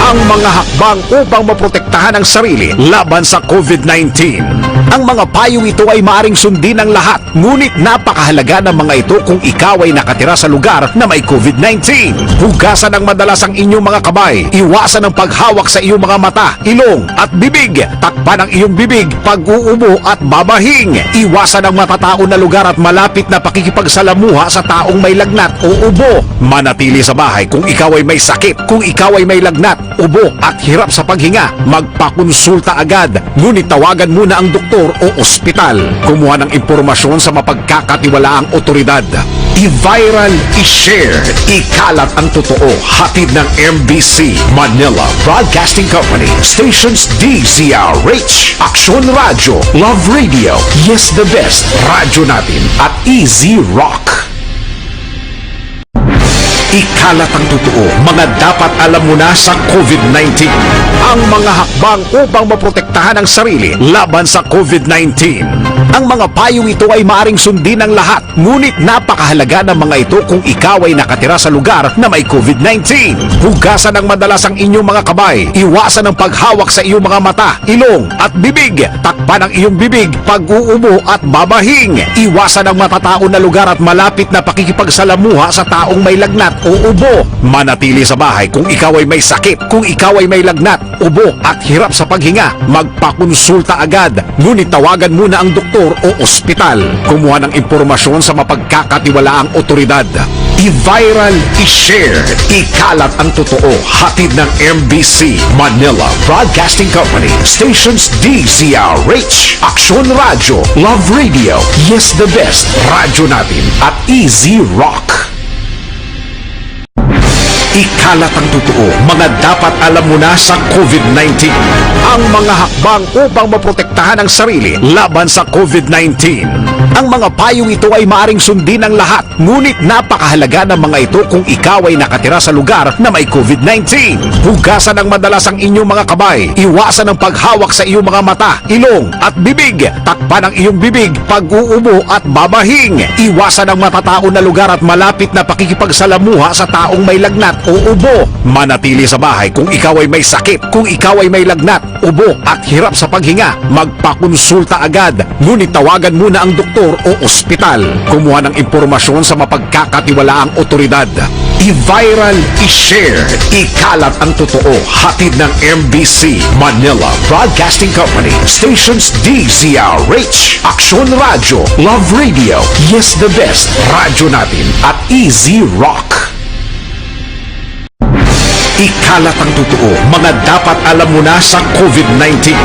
Ang mga hakbang upang maprotektahan ang sarili laban sa COVID-19. Ang mga payong ito ay maaring sundin ng lahat, ngunit napakahalaga ng mga ito kung ikaw ay nakatira sa lugar na may COVID-19. Hugasan ng madalas ang inyong mga kamay, iwasan ang paghawak sa iyong mga mata, ilong at bibig, takpan ang iyong bibig pag-uubo at babahing, iwasan ang matatao na lugar at malapit na pakikipagsalamuha sa taong may lagnat o ubo. Manatili sa bahay kung ikaw ay may sakit. Kung ikaw ay may lagnat, ubo at hirap sa paghinga, magpakonsulta agad. Ngunit tawagan muna ang doktor doktor o ospital. Kumuha ng impormasyon sa mapagkakatiwalaang otoridad. I-viral, i-share, ikalat ang totoo. Hatid ng MBC Manila Broadcasting Company. Stations DZRH, Action Radio, Love Radio, Yes the Best, Radyo Natin at Easy Rock. Ikalat ang totoo, mga dapat alam mo na sa COVID-19. Ang mga hakbang upang maprotektahan ang sarili laban sa COVID-19. Ang mga payong ito ay maaring sundin ng lahat, ngunit napakahalaga ng mga ito kung ikaw ay nakatira sa lugar na may COVID-19. Hugasan ng madalas ang inyong mga kamay, iwasan ang paghawak sa iyong mga mata, ilong at bibig, takpan ang iyong bibig pag-uubo at babahing, iwasan ang matatao na lugar at malapit na pakikipagsalamuha sa taong may lagnat o ubo. Manatili sa bahay kung ikaw ay may sakit, kung ikaw ay may lagnat, ubo at hirap sa paghinga, magpakonsulta agad. Ngunit tawagan muna ang doktor o ospital. Kumuha ng impormasyon sa mapagkakatiwalaang otoridad. I-viral, i-share, ikalat ang totoo. Hatid ng MBC Manila Broadcasting Company. Stations DZRH, Action Radio, Love Radio, Yes the Best, Radyo Natin at Easy Rock. Ikalat ang totoo, mga dapat alam mo na sa COVID-19. Ang mga hakbang upang maprotektahan ang sarili laban sa COVID-19. Ang mga payong ito ay maaring sundin ng lahat, ngunit napakahalaga ng mga ito kung ikaw ay nakatira sa lugar na may COVID-19. Hugasan ng madalas ang inyong mga kamay, iwasan ang paghawak sa iyong mga mata, ilong at bibig, takpan ang iyong bibig pag-uubo at babahing, iwasan ang matatao na lugar at malapit na pakikipagsalamuha sa taong may lagnat o ubo. Manatili sa bahay kung ikaw ay may sakit, kung ikaw ay may lagnat, ubo at hirap sa paghinga, magpakonsulta agad. Ngunit tawagan muna ang doktor o ospital. Kumuha ng impormasyon sa mapagkakatiwalaang otoridad. I-viral, i-share, ikalat ang totoo. Hatid ng MBC Manila Broadcasting Company. Stations DZRH, Action Radio, Love Radio, Yes the Best, Radyo Natin at Easy Rock. Ikalat ang totoo, mga dapat alam mo na sa COVID-19.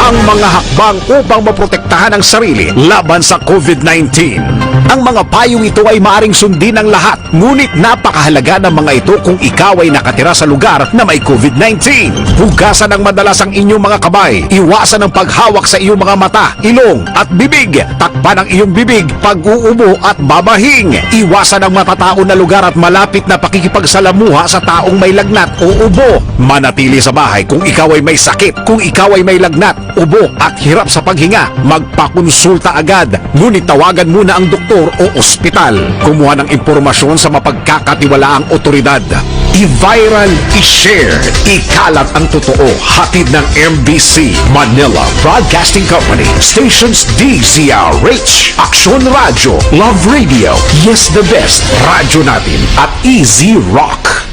Ang mga hakbang upang maprotektahan ang sarili laban sa COVID-19. Ang mga payong ito ay maaring sundin ng lahat, ngunit napakahalaga ng mga ito kung ikaw ay nakatira sa lugar na may COVID-19. Hugasan ng madalas ang inyong mga kamay, iwasan ang paghawak sa iyong mga mata, ilong at bibig, takpan ang iyong bibig pag-uubo at babahing, iwasan ang matatao na lugar at malapit na pakikipagsalamuha sa taong may lagnat o ubo. Manatili sa bahay kung ikaw ay may sakit, kung ikaw ay may lagnat, ubo at hirap sa paghinga, magpakonsulta agad. Ngunit tawagan muna ang doktor o ospital. Kumuha ng impormasyon sa mapagkakatiwalaang otoridad. I-viral, i-share, ikalat ang totoo. Hatid ng MBC Manila Broadcasting Company. Stations DZRH, Action Radio, Love Radio, Yes the Best, Radyo Natin at Easy Rock.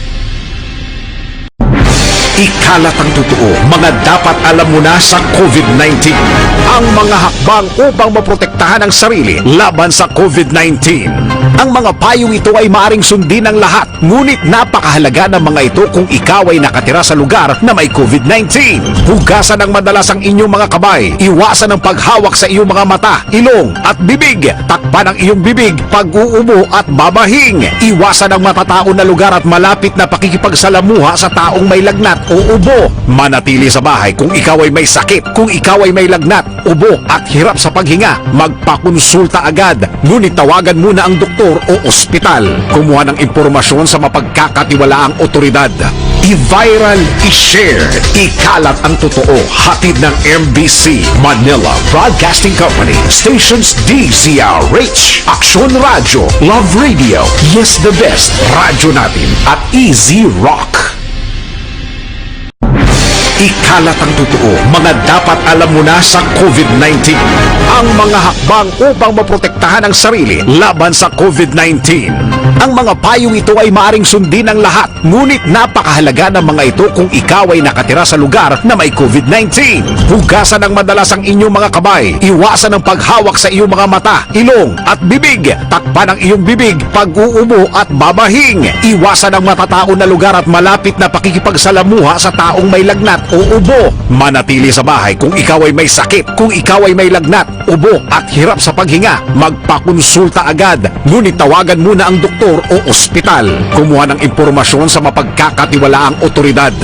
Ikalat ang totoo, mga dapat alam mo na sa COVID-19. Ang mga hakbang upang maprotektahan ang sarili laban sa COVID-19. Ang mga payong ito ay maaring sundin ng lahat, ngunit napakahalaga ng mga ito kung ikaw ay nakatira sa lugar na may COVID-19. Hugasan ng madalas ang inyong mga kamay, iwasan ang paghawak sa iyong mga mata, ilong at bibig, takpan ang iyong bibig pag-uubo at babahing, iwasan ang matatao na lugar at malapit na pakikipagsalamuha sa taong may lagnat o ubo. Manatili sa bahay kung ikaw ay may sakit, kung ikaw ay may lagnat, ubo at hirap sa paghinga, magpakonsulta agad. Ngunit tawagan muna ang doktor o ospital. Kumuha ng impormasyon sa mapagkakatiwalaang otoridad. I-viral, i-share, ikalat ang totoo. Hatid ng MBC Manila Broadcasting Company. Stations DZRH, Action Radio, Love Radio, Yes the Best, Radyo Natin at Easy Rock. Ikalat ang totoo, mga dapat alam mo na sa COVID-19. Ang mga hakbang upang maprotektahan ang sarili laban sa COVID-19. Ang mga payong ito ay maaring sundin ng lahat, ngunit napakahalaga ng mga ito kung ikaw ay nakatira sa lugar na may COVID-19. Hugasan ng madalas ang inyong mga kamay, iwasan ang paghawak sa iyong mga mata, ilong at bibig, takpan ang iyong bibig pag-uubo at babahing, iwasan ang matatao na lugar at malapit na pakikipagsalamuha sa taong may lagnat o ubo. Manatili sa bahay kung ikaw ay may sakit, kung ikaw ay may lagnat, ubo at hirap sa paghinga. Magpakonsulta agad. Ngunit tawagan muna ang doktor o ospital. Kumuha ng impormasyon sa mapagkakatiwalaang otoridad.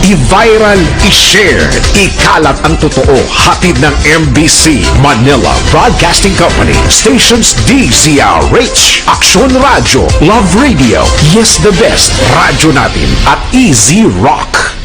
I-viral, i-share, ikalat ang totoo. Hatid ng MBC Manila Broadcasting Company. Stations DZRH, Action Radio, Love Radio, Yes the Best, Radyo Natin at Easy Rock.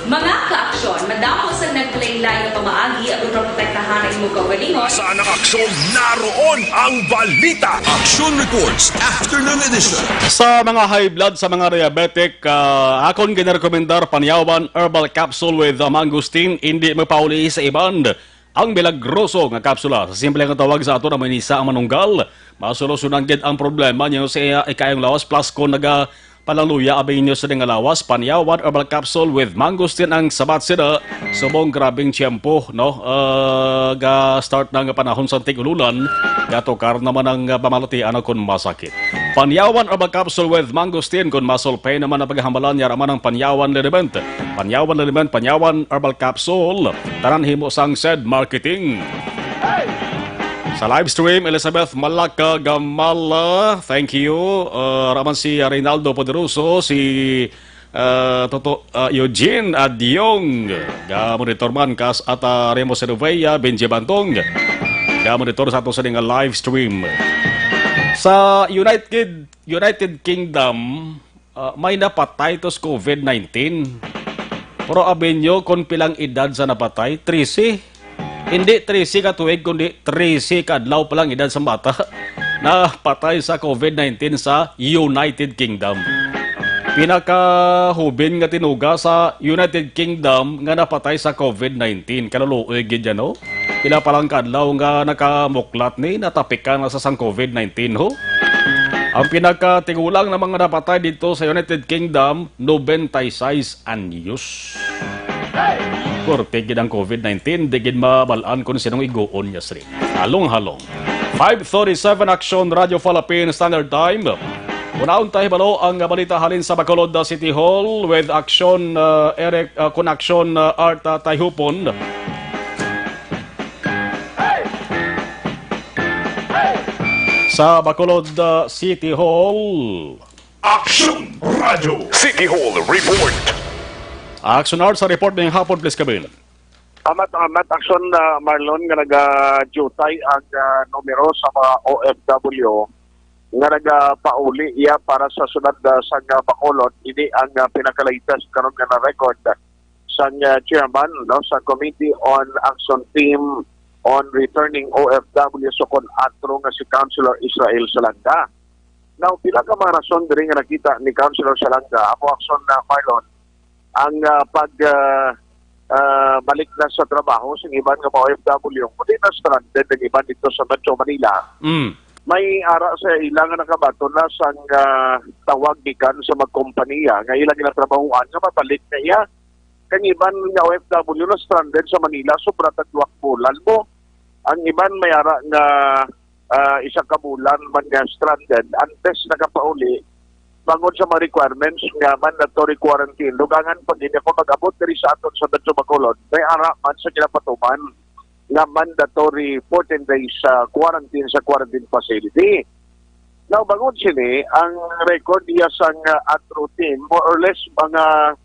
Mga ka-aksyon, madapos ang naglaylay na pamaagi at protektahan ang imong kaugalingon. Saan ang aksyon? Naroon ang balita. Action Reports Afternoon Edition. Sa mga high blood, sa mga diabetic, akon ginarekomendar panyawan herbal capsule with mangosteen, hindi mapauli sa iban. Ang milagroso nga kapsula. Sa simple nga tawag sa ato na manisa ang manunggal. Masulusunan gid ang problema niyo sa ikayong lawas plus kung palaluya abay inyo sa nga lawas, panyawan herbal capsule with mangosteen ang sabat sila. Subong grabing tiyempo, no? Start na nga panahon sa tig-ululan, gatokar naman ang pamalatian kung masakit. Panyawan herbal capsule with mangosteen kung muscle pain naman ang paghamalan yaraman ang panyawan liniment. Panyawan liniment, panyawan herbal capsule. Tanan himo sang said marketing. Sa live stream, Elizabeth Malaka Gamala, thank you. Raman si Reynaldo Poderoso, si Eugene Adyong, monitor man kas at Remo Senovea, Benji Bantong, monitor sa ato sa nga live stream. Sa United Kingdom, may napatay tos COVID-19. Pero abenyo, kung pilang edad sa napatay, 13. Hindi 13 ka tuig, kundi 13 ka adlaw pa lang edad sa bata na patay sa COVID-19 sa United Kingdom. Pinakahubin nga tinuga sa United Kingdom nga napatay sa COVID-19. Kaluluoy gid yan, ho? Pila pa lang kadlaw nga nakamuklat ni natapikan na sa sang COVID-19, ho? Ang pinakatigulang na mga napatay dito sa United Kingdom, 96 anyos. Kurtig ang COVID-19, digid mabalaan kung sinong iguon niya sri. Halong-halong. 5:37 Action Radio Philippine Standard Time. Unaon tayo balo ang balita halin sa Bacolod City Hall with Action Art Tayhupon. Sa Bacolod City Hall. Action Radio City Hall Report. Action Art sa report ng hapon, please kabin. Amat aksyon na Marlon nga naga-jutay ang numero sa mga OFW nga nagapauli iya para sa sunod sa Bacolod. Ini ang pinakalaytas karon nga na record sa chairman no sa Committee on Action Team on Returning OFW so kon atro nga si Councilor Israel Salanga. Now pila ka mga rason diri nga nakita ni Councilor Salanga amo aksyon na Marlon ang balik na sa trabaho sa iban nga mga OFW kundi na stranded ng iban dito sa Metro Manila. May ara sa ilang nakabato na sang tawag gikan sa magkompanya nga ilang ginatrabahuan nga mabalik na iya kang iban nga OFW na stranded sa Manila sobra tagduak bulan mo. Ang iban may ara nga isa ka bulan man nga stranded antes nakapauli bangod sa mga requirements nga mandatory quarantine. Lugangan pag hindi ako mag-abot diri sa aton sa Metro Bacolod, may ara man sa kinapatuman nga mandatory 14 days quarantine sa quarantine facility. Now, bangod sini, ang record niya sa atro team, more or less mga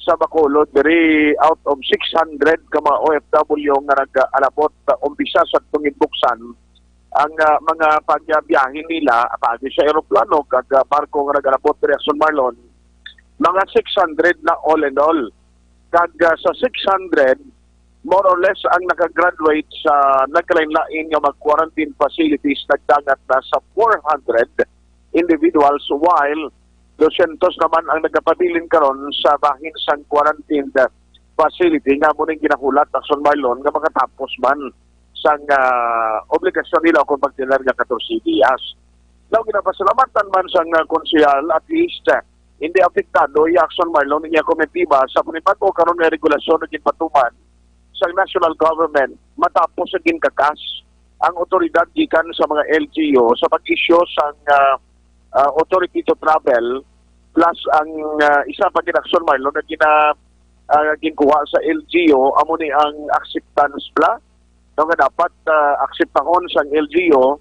sa Bacolod, diri out of 600 ka mga OFW nga nag-alabot umpisa sa tungin buksan ang mga pagbiyahe nila pagi sa aeroplano kag barko nga nagalabot diri sa Marlon mga 600 na all and all kag sa 600 more or less ang nakagraduate sa nagkalain-lain nga mag-quarantine facilities nagdangat na sa 400 individuals while 200 naman ang nagapabilin karon sa bahin sang quarantine facility nga muning ginahulat sa Marlon nga makatapos man sang obligasyon nila kung magdilar nga 14 días. Now, ginapasalamatan man sang konsyal at least hindi apektado yung Action Marlon niya komentiba sa punipato karon nga regulasyon na ginpatuman sa national government matapos sa ginkakas ang otoridad gikan sa mga LGU sa pag-issue sang authority to travel plus ang isa pa ginaksyon Marlon na ginkuha sa LGU amo ni ang acceptance pla no nga dapat akseptahon sang LGU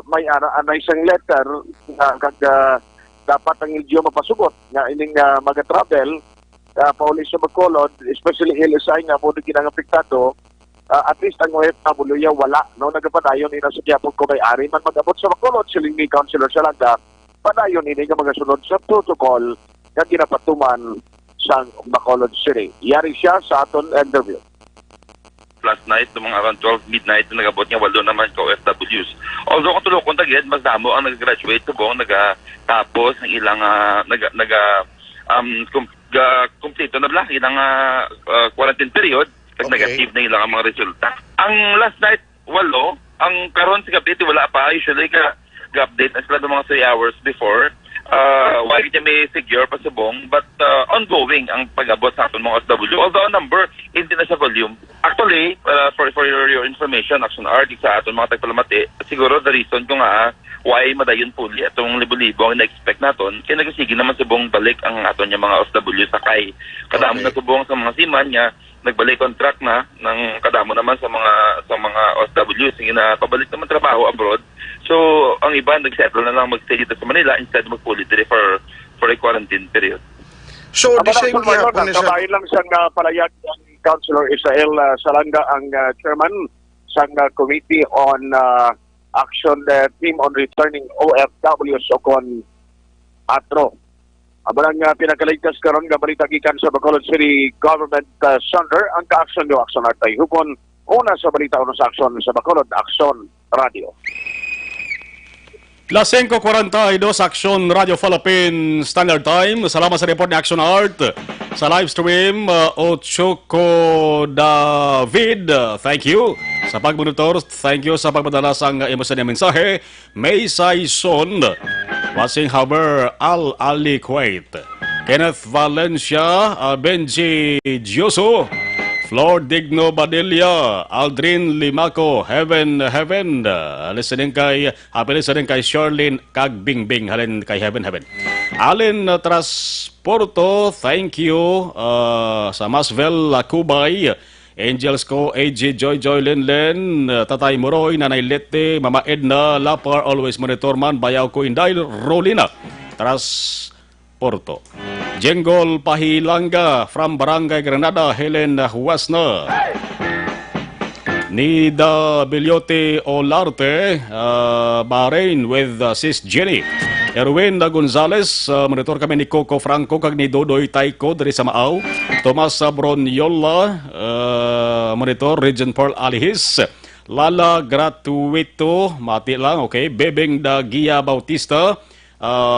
may anay sang letter kag dapat ang LGU mapasugot nga ining maga-travel paulis sa Bacolod, especially LSI nga mo ginang apektado. At least ang OFW wala no nagapadayon ina sa gyapon ko may-ari man mag-abot sa Bacolod siling ni Councilor Salaga padayon ini nga mga sunod sa protocol nga ginapatuman sa Bacolod City. Yari siya sa aton interview. Last night, mga around 12 midnight, nagabot niya 8 naman ka OFWs. Although kung tulokon tagid, mas damo ang nag-graduate subong nagatapos ng ilang kumplito na bala ilang quarantine period kasi negative na ilang mga resulta. Ang last night, 8. Ang karon sa gabi, wala pa. Usually, ga-update na sila ng mga 3 hours before. Why niya may figure pa subong, but ongoing ang pag-abot sa aton mga OFW. Although ang number, hindi na sa volume. Actually, for your information, Action RD sa aton mga tagpalamati, siguro the reason ko nga why madayon puli atong libo-libo ang na-expect naton, kaya nagsige naman subong balik ang aton yung mga OFW sakay. Kadamo na subong sa mga seaman niya, nagbalik contract na ng kadamo naman sa mga OFW, sige na pabalik naman trabaho abroad. So, ang iba nagsettle na lang magstay dito sa Manila instead mag-fully for a quarantine period. So, the same gihapon ni kabayan lang siyang palayag ang Councilor Israel Salanga ang chairman sa Committee on Action Team on Returning OFWs o kon ATRO. Abarang pinakaligtas karon nga balita gikan sa Bacolod City Government Center ang ka-action do Action Artay hukon una sa balita unos action sa Bacolod Action Radio. Las 5:42 Action Radio Philippine Standard Time. Salamat sa report ni Action Art. Sa live stream, Ochoko David, thank you. Sa pagmonitor, thank you sa pagpadala sa emosyon ng mensahe. May Saison, Wasing Haber Al-Ali Kuwait, Kenneth Valencia, Benji Gioso, Flor Digno Badilla, Aldrin Limaco, Heaven, listening kay Charlene Kagbingbing, halin kay Heaven. Allen Transporto, thank you. Sa Masvel Lakubay, Angels ko, AJ Joy Lenlen, Tatay Moroy, Nanay Lete, Mama Edna, Lapar, Always Monitor Man, Bayaw ko Inday, Rolina, Porto. Jengol Pahilanga from Barangay Granada, Helen Huasna. Nida Bilyote Olarte, Bahrain with Sis Jenny. Erwin Gonzales, monitor kami ni Coco Franco, kag ni Dodoy Taiko dari sa Maaw. Tomas Bronyola, monitor Region Pearl Alihis. Lala Gratuito, mati lang, okay. Bebeng Dagia Bautista.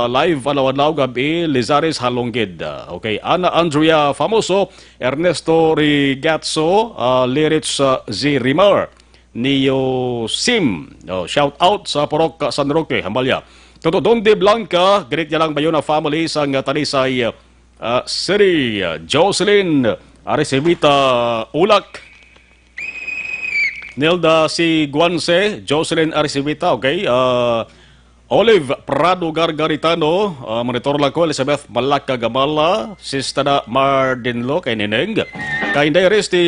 Live alaw-alaw gabi, Lizares Halonggid. Okay, Ana Andrea Famoso, Ernesto Rigazzo, Lirich Zirimar, Neo Sim. Shout out sa Porok San Roque, Hambalya. Toto Donde Blanca, greet niya lang Bayona family sa Talisay City. Jocelyn Arisevita Ulak. Nilda si Guanse, Jocelyn Arisevita, okay. Olive Prado Gargaritano, monitor lang ko, Elizabeth Malaka Gamala, Sistana Mardinlo, kay Nineng. Kay Indairisti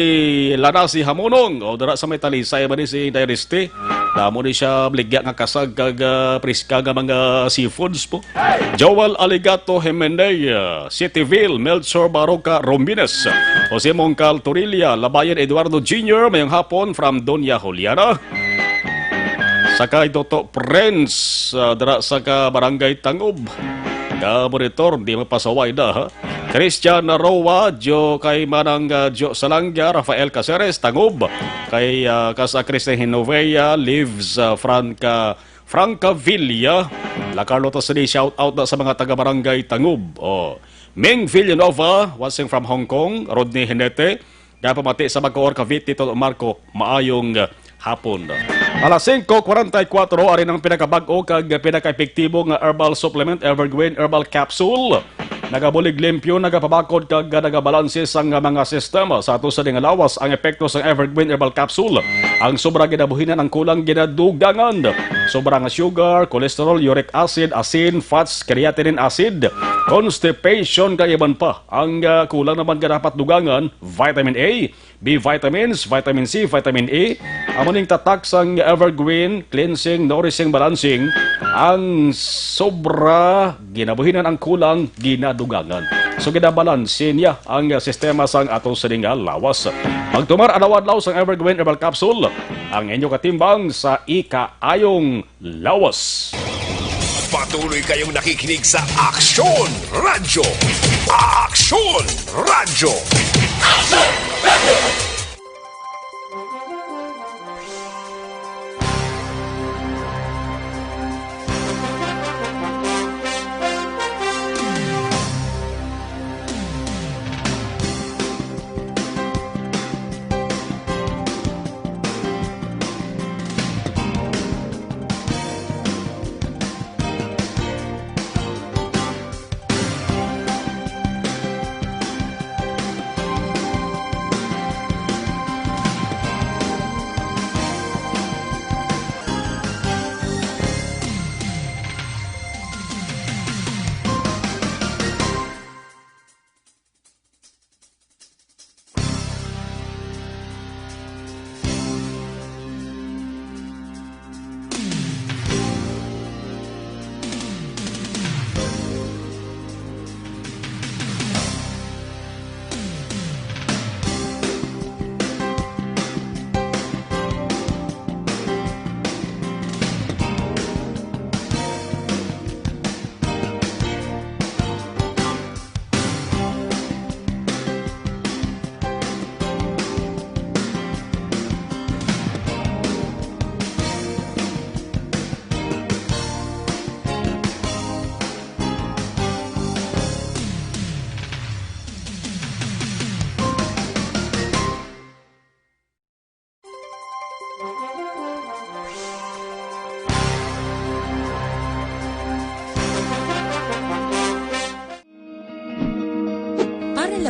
Lanasi Hamonong, o dara sa may Talisay man si Indairisti. Damo ni siya bligya nga kasag kag priska nga mga seafoods po. Joel Aligato Jimenez, Cityville, Melchor Baroca Rombines, Jose Moncal Torilla, Labayan Eduardo Jr., mayang hapon from Doña Juliana. Sakay Toto Prince, dara sa ka Barangay Tangob. Monitor, di mapasaway na ha. Christian Roa, Jo kay Manang Jo Salangga, Rafael Caceres, Tangob. Kay Casa Cristian Hinovea, Lives Franca Villa. La Carlota City, shout out na sa mga taga-barangay Tangob. Ming Villanova, watching from Hong Kong, Rodney Hinete. Pamati sa Bacoor, Cavite, Tito Marco, maayong hapon. Alas 5:44, ari ng pinakabago kag pinaka-epektibo nga herbal supplement, Evergreen Herbal Capsule. nagabulig limpyo, nagapabakod kag nagabalanse sang mga sistema sa ato sa lawas ang epekto sa Evergreen Herbal Capsule. Ang sobra ginabuhinan ang kulang ginadugangan. Sobra nga sugar, cholesterol, uric acid, asin, fats, creatinine acid, constipation kay iban pa. Ang kulang naman dapat dugangan, vitamin A, B vitamins, vitamin C, vitamin E, amuning tatak sang Evergreen, cleansing, nourishing, balancing, ang sobra ginabuhinan ang kulang ginadugangan. So ginabalansin niya ang sistema sang atong siningal lawas. Magtumar adlaw-adlaw sang Evergreen Herbal Capsule, ang inyo katimbang sa ikaayong lawas. Patuloy kayong nakikinig sa Aksyon Radyo. Aksyon Radyo.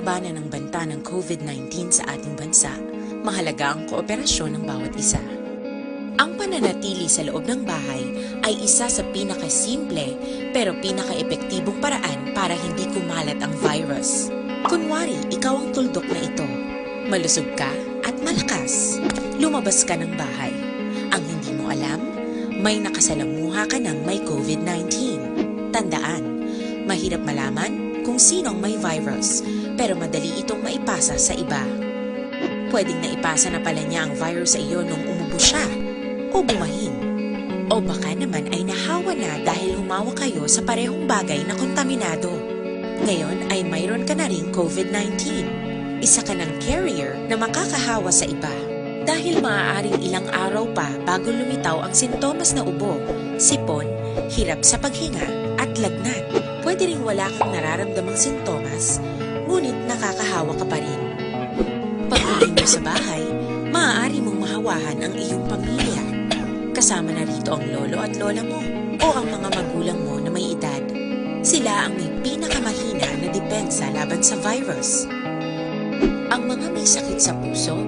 labanan ng banta ng COVID-19 sa ating bansa, mahalaga ang kooperasyon ng bawat isa. Ang pananatili sa loob ng bahay ay isa sa pinakasimple pero pinaka-epektibong paraan para hindi kumalat ang virus. Kunwari, ikaw ang tuldok na ito. Malusog ka at malakas. Lumabas ka ng bahay. Ang hindi mo alam, may nakasalamuha ka ng may COVID-19. Tandaan, mahirap malaman kung sinong may virus, pero madali itong maipasa sa iba. Pwedeng naipasa na pala niya ang virus sa iyo nung umubo siya, o bumahin. O baka naman ay nahawa na dahil humawa kayo sa parehong bagay na kontaminado. Ngayon ay mayroon ka na ring COVID-19. Isa ka ng carrier na makakahawa sa iba. Dahil maaaring ilang araw pa bago lumitaw ang sintomas na ubo, sipon, hirap sa paghinga at lagnat. Pwede ring wala kang nararamdamang sintomas, ngunit nakakahawa ka pa rin. Pag-uwi mo sa bahay, maaari mong mahawahan ang iyong pamilya. Kasama na rito ang lolo at lola mo o ang mga magulang mo na may edad. Sila ang may pinakamahina na depensa laban sa virus. Ang mga may sakit sa puso,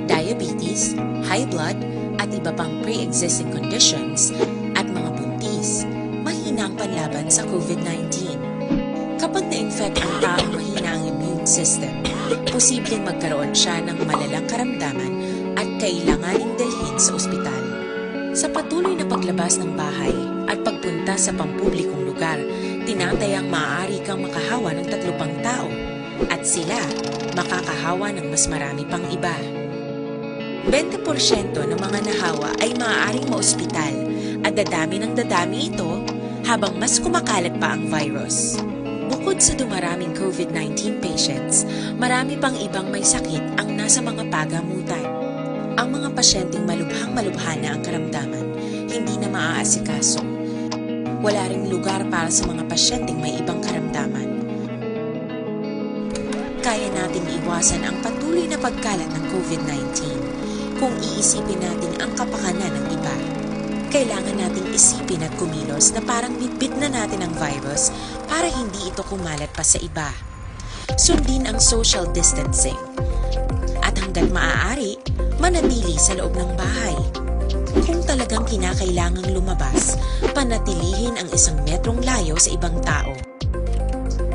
diabetes, high blood, at iba pang pre-existing conditions at mga buntis, mahina ang panlaban sa COVID-19. Kapag na-infect ang taong mahina ang immune system, posibleng magkaroon siya ng malalang karamdaman at kailanganing dalhin sa ospital. Sa patuloy na paglabas ng bahay at pagpunta sa pampublikong lugar, tinatayang maaari kang makahawa ng 3 pang tao at sila makakahawa ng mas marami pang iba. 20% ng mga nahawa ay maaaring maospital at dadami ng dadami ito habang mas kumakalat pa ang virus. Bukod sa dumaraming COVID-19 patients, marami pang ibang may sakit ang nasa mga pagamutan. Ang mga pasyenteng malubhang-malubha na ang karamdaman, hindi na maaasikaso. Wala ring lugar para sa mga pasyenteng may ibang karamdaman. Kaya nating iwasan ang patuloy na pagkalat ng COVID-19 kung iisipin natin ang kapakanan ng iba. kailangan nating isipin at kumilos na parang bitbit na natin ang virus para hindi ito kumalat pa sa iba. Sundin ang social distancing. At hanggat maaari, manatili sa loob ng bahay. Kung talagang kinakailangang lumabas, panatilihin ang 1 metrong layo sa ibang tao.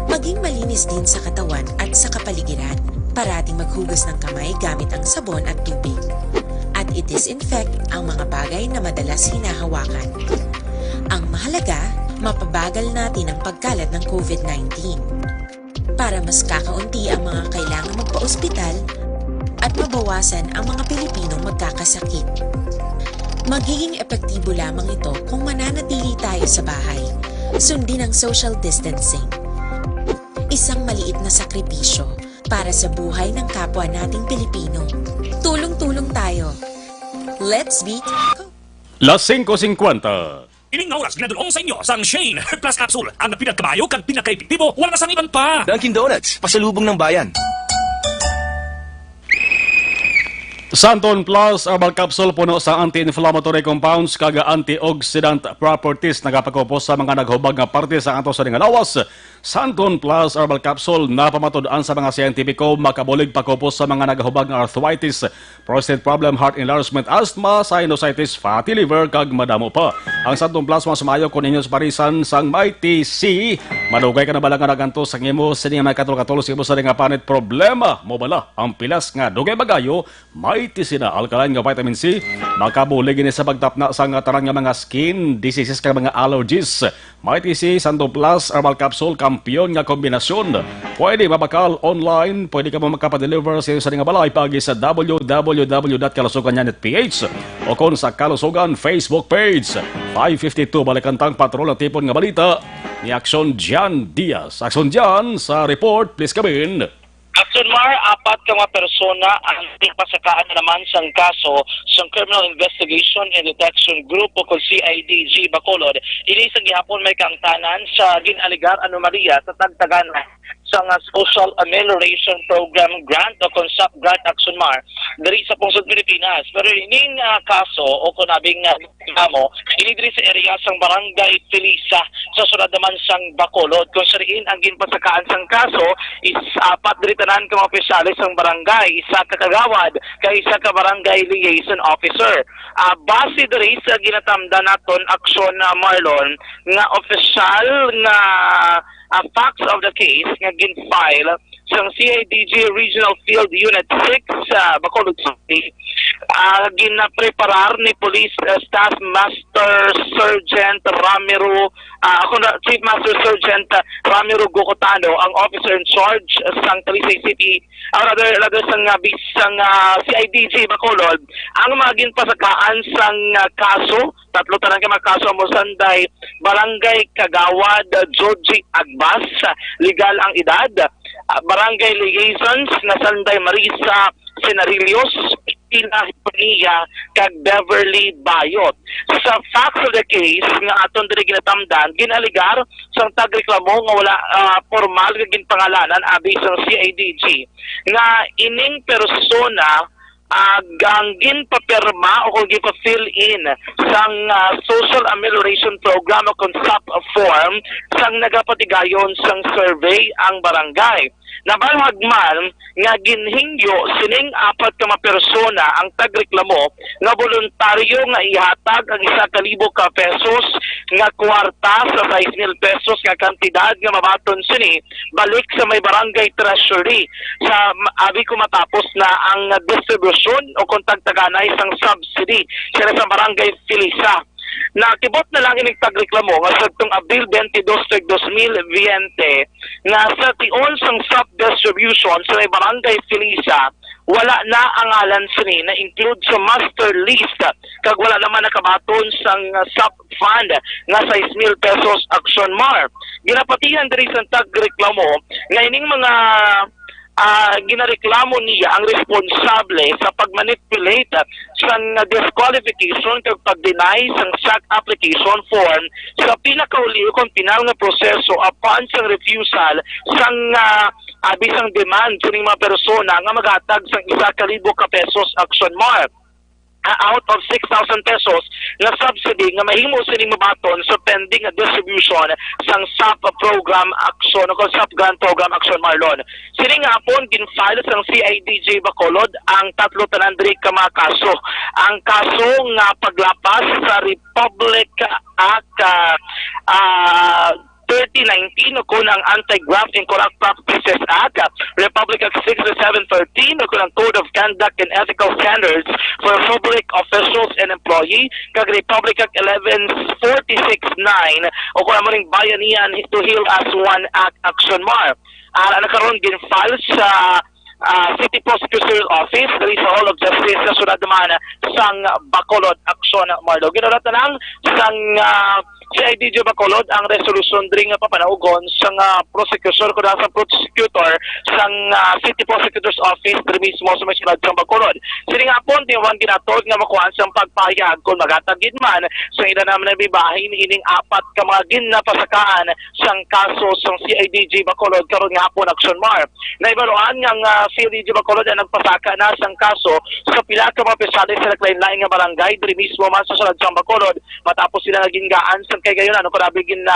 Maging malinis din sa katawan at sa kapaligiran. Parating maghugas ng kamay gamit ang sabon at tubig. At i-disinfect ang mga bagay na madalas hinahawakan. Ang mahalaga, mapabagal natin ang pagkalat ng COVID-19 para mas kakaunti ang mga kailangang magpa-ospital at mabawasan ang mga Pilipinong magkakasakit. Magiging epektibo lamang ito kung mananatili tayo sa bahay. Sundin ang social distancing. Isang maliit na sakripisyo para sa buhay ng kapwa nating Pilipino. Tulong-tulong tayo. Let's beat Las 5:50. Ining nga oras, ginadulong sa inyo sang Shane Plus Capsule. Ang pinagkabayo kag pinaka-epektibo, wala na sang iban pa. Dunkin Donuts, pasalubong ng bayan. Santon Plus Herbal Capsule puno sa anti-inflammatory compounds kaga antioxidant properties nagapakupos sa mga naghubag nga parte sa ato sa lawas. Santon Plus Herbal Capsule napamatud-an sa mga siyentipiko makabulig pakupos sa mga naghubag nga arthritis, prostate problem, heart enlargement, asthma, sinusitis, fatty liver kag madamo pa. Ang Santon Plus mas maayo kun inyo sa parisan sang Mighty C. Madugay ka na bala nga naganto sa imo sa nga may katol-katol sa imo sa nga panit problema mo bala ang pilas nga dugay bagayo Mighty C na alkaline nga vitamin C makabulig ini sa pagtapna sa nga tarang nga mga skin diseases kag mga allergies. Mighty C Santon Plus Herbal Capsule kampiyon nga kombinasyon. Pwede mabakal online, pwede ka mo makapadeliver sa iyo sa nga balay pagi sa www.kalusugan.ph o kon sa Kalusugan Facebook page. 552 balikantang patrol at tipon nga balita ni Action Jan Diaz. Action Jan sa report, please come in. Action Mar, 4 ka mga persona ang pasakaan na naman sang kaso sa Criminal Investigation and Detection Group o CIDG Bacolod. Ini sa gihapon may kangtanan sa ginaligar anomalya sa tagtagana sa Social Amelioration Program Grant o Concept Grant Action Mar dari sa Pungsod Pilipinas. Pero ining kaso o kunabing mo, ini diri sa area sang Barangay Felisa sa sulod naman sang Bacolod. Kung sariin ang ginpasakaan sang kaso is 4 diri tanan ka mga opisyalis sang barangay, 1 ka kagawad, kay 1 ka barangay liaison officer. Base diri sa ginatamda naton aksyon na Marlon nga opisyal nga facts of the case nga gin-file sa CIDG Regional Field Unit 6 sa Bacolod City. Ginapreparar ni Police Staff Master Sergeant Ramiro Chief Master Sergeant Ramiro Gocotano ang officer in charge sa Talisay City rather sang CIDG Bacolod ang mga ginpasakaan sang kaso. 3 tanang ka mga kaso mo sanday Barangay Kagawad Georgie Agbas, legal ang edad. Barangay Liaisons na sanday Marisa Senarillos, Tina Hiponia, kag Beverly Bayot. Sa facts of the case nga aton diri ginatamdan, ginaligar sang tagreklamo nga wala formal nga ginpangalanan abi sang CIDG nga ining persona ang ginpapirma o kung ginpa-fill in sang Social Amelioration Program o concept form sang nagapatigayon sang survey ang barangay. Nabalhagman nga ginhingyo sining 4 ka mga persona ang tagreklamo nga voluntaryo nga ihatag ang 1,000 ka pesos nga kwarta sa 6,000 pesos nga kantidad nga mabaton sini balik sa may barangay treasury sa abi ko matapos na ang distribution o kung tagtaganay sang subsidy sa barangay Felisa. Nakibot na lang ining tagreklamo nga sa itong Abril 22, 2020 nga sa tion sang sub-distribution sa may barangay Felisa wala na ang ngalan sini na include sa master list kag wala naman nakabaton sang sub-fund nga 6,000 pesos Action Mar. Ginapatihan diri sa tagreklamo nga ining mga ginareklamo niya ang responsable sa pagmanipulate sa disqualification kag pag-deny sa SAC application form sa pinakauli kung pinal nga proseso upon sa refusal sang abisang demand sa mga persona nga maghatag sang 1,000 ka pesos Action Mar. out of 6,000 pesos na subsidy nga mahimo sining mabaton sa pending distribution sang SAP program action o SAP grant program action Marlon. Sining hapon ginfile sang CIDJ Bacolod ang tatlo tanandri ka mga kaso. Ang kaso nga paglapas sa Republic Act 3019 o kung ang Anti-Graft and Corrupt Practices Act, Republic Act 6713 o kung ang Code of Conduct and Ethical Standards for Public Officials and Employee, kag Republic Act 11469 o kung ang maring bayanihan to Heal as One Act Action Mar. Nakaroon din file sa City Prosecutor's Office dali sa Hall of Justice sa sunod naman sang Bacolod Action Marlo. Ginulatan ang sang CIDJ Bacolod ang resolution dring papanaugon sang prosecutor kuda sa prosecutor sang City Prosecutor's Office diri mismo sa Masyalad sang Bacolod. Sining hapon tiwan ginatod nga makuha sang pagpahayag kung magatagid man sa ila naman na bibahin ining apat ka mga ginapasakaan sang kaso sang CIDJ Bacolod karon nga hapon Action Mar. Naibaluan nga CIDJ Bacolod ang nagpasaka na sang kaso sa pila ka mga pisali sa lain-lain nga barangay diri mismo man sa Masyalad sang Bacolod matapos sila naging gaan kay gayon ano kada bigin na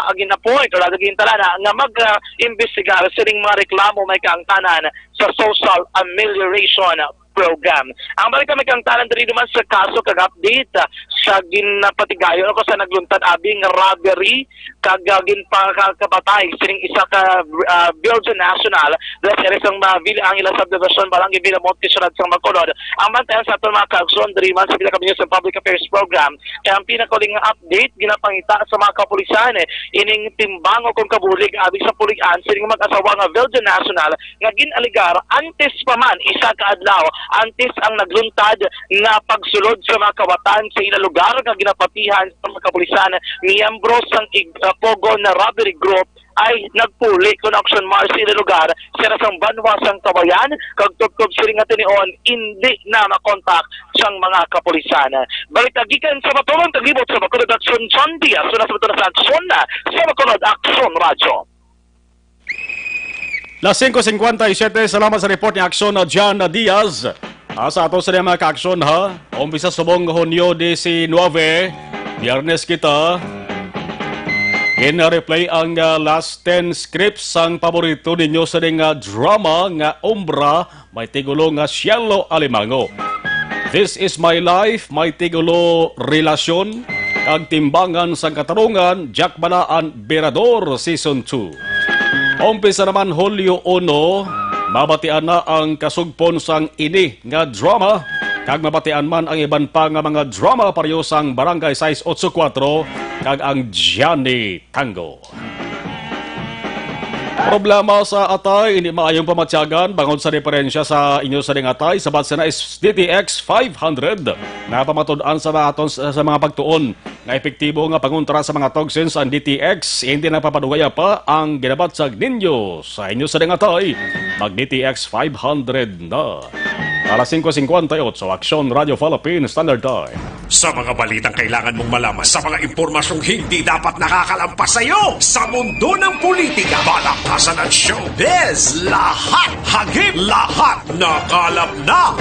agin na point o laging talana nga mag-imbestigar sining mga reklamo may kaangtanan sa social amelioration program. Ang balik kami kang tanan diri naman sa kaso kag-update sa ginapatigayon ako sa nagluntad abing robbery kag ginpakabatay sining isa ka Belgian national dahil sa isang ang ilang subdivision barangay Villamonte Surad sang Bacolod. Ang bantayan sa aton mga kaagsuan diri man sa Pilipinas sa Public Affairs Program kaya ang pinakaling update ginapangita sa mga kapulisan ining timbang o kung kabulig abing sa pulian sining mag-asawa nga Belgian national nga ginaligar antes pa man isa ka adlaw antes ang nagluntad nga pagsulod sa mga kawatan sa ilang lugar nga ginapatihan sa mga kapulisan miyembro sang Pogo na robbery group ay nagpuli kung Action Mar sa ilang lugar sa rasang banwasang kabayan kag tubtob siring nga tinion hindi na makontak sang mga kapulisan. Balitagikan sa Bacolod taglibot sa Bacolod Action John Diaz sa Bacolod sa Action na sa Bacolod Action Radio. Las 5:57, salamat sa report ni Aksyon na John Diaz. Sa ato sa mga ka-aksyon ha, umpisa subong Hunyo 19, Biyernes kita. In-replay ang last 10 scripts ang paborito ninyo sa drama nga Umbra, may tigulo nga Cielo Alimango. This is My Life, may tigulo Relasyon, kag Timbangan sa Katarungan, Jack Balaan Berador Season 2. Umpisa naman Hulyo 1, mabatian na ang kasugpon sang ini nga drama, kag mabatian man ang iban pa nga mga drama pareho sang Barangay 684 kag ang Gianni Tango. Problema sa atay, hindi maayong pamatyagan bangod sa diferensya sa inyo sa atay sa batsa na is DTX 500 na pamatud-an sa mga pagtuon nga epektibo nga pangontra sa mga toxins ang DTX hindi na papadugaya pa ang ginabatsag ninyo sa inyo sa atay mag DTX 500 na. Alas 5:58 sa Aksyon Radio Philippines Standard Time. Sa mga balitang kailangan mong malaman, sa mga impormasyong hindi dapat nakakalampas sa iyo, sa mundo ng politika, balakasan at showbiz, lahat hagip, lahat nakalap na.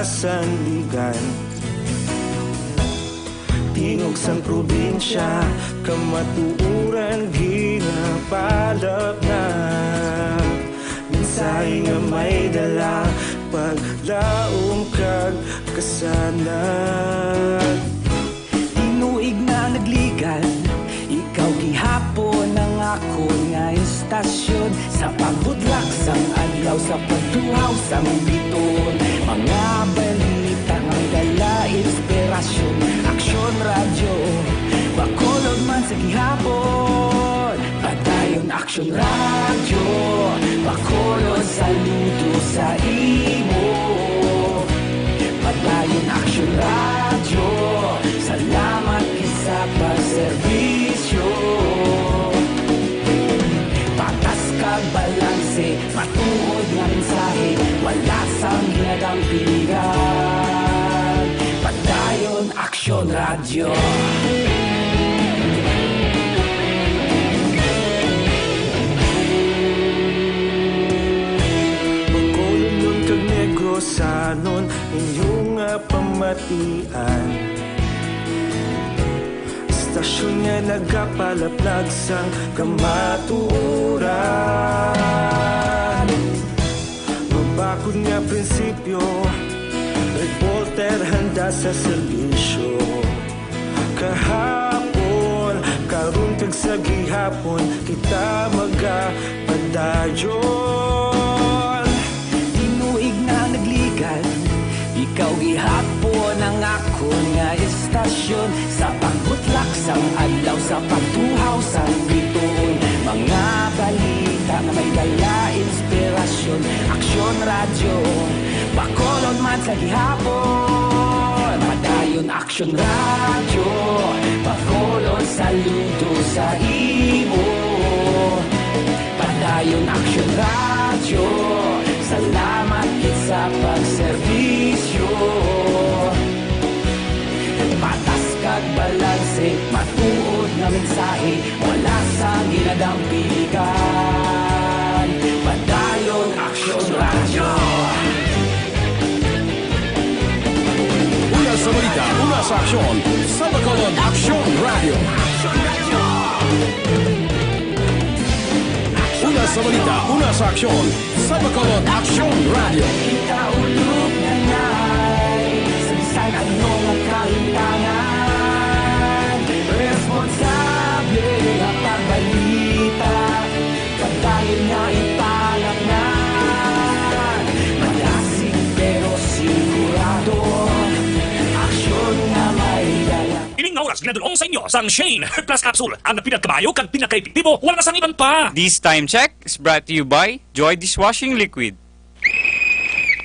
Sandigan tingog sang probinsya kamatuuran ginapalap na minsay nga may dala paglaom kag kasanag tinuig na nagligan ikaw gihapon ang ako nga istasyon sa paghudlak sang adlaw sa pagtuhaw sang biton mga balik sa gihapon. Padayon Action Radio, Bacolod saludo sa imo. Padayon Action Radio, salamat kisa pagserbisyo. Patas kag balanse, matuod nga mensahe, wala sang hinagang pilihan. Padayon Action Radio. Sanon inyong pamatian, stasyon nga nagapalaplag sang kamaturan. Mabakod nga prinsipyo, reporter handa sa serbisyo. Kahapon, karun kag sa gihapon, kita magapadayon. Tinuig na nagligan, ikaw gihapon ang ako nga istasyon. Sa pagbutlak sang adlaw, sa pagtuhaw sang bituon, mga balita na may dala inspirasyon. Aksyon Radio, Bacolod man sa gihapon. Padayon Action Radio, Bacolod saludo sa imo. Padayon Action Radio, salamat sa pagserbisyo. Patas kag balanse, matuod nga mensahe, wala sang ginadang pilihan. Padayon Action Radio. Una sa balita, una sa aksyon, sa Bacolod Action Radio. Una sa balita, una sa aksyon, sa Bacolod Action Radio. Kita ulog na na'y sabisan ano nga kahintangan. Responsable nga pagbalita, pagdayon nga ipalaknan. Malasig pero sigurado, aksyon nga may dala. Ining nga oras ginadulong sa inyo sang Shane Plus Capsule. Ang pinakabayo kag pinaka-epektibo, wala na sang iban pa. This time check is brought to you by Joy Dishwashing Liquid.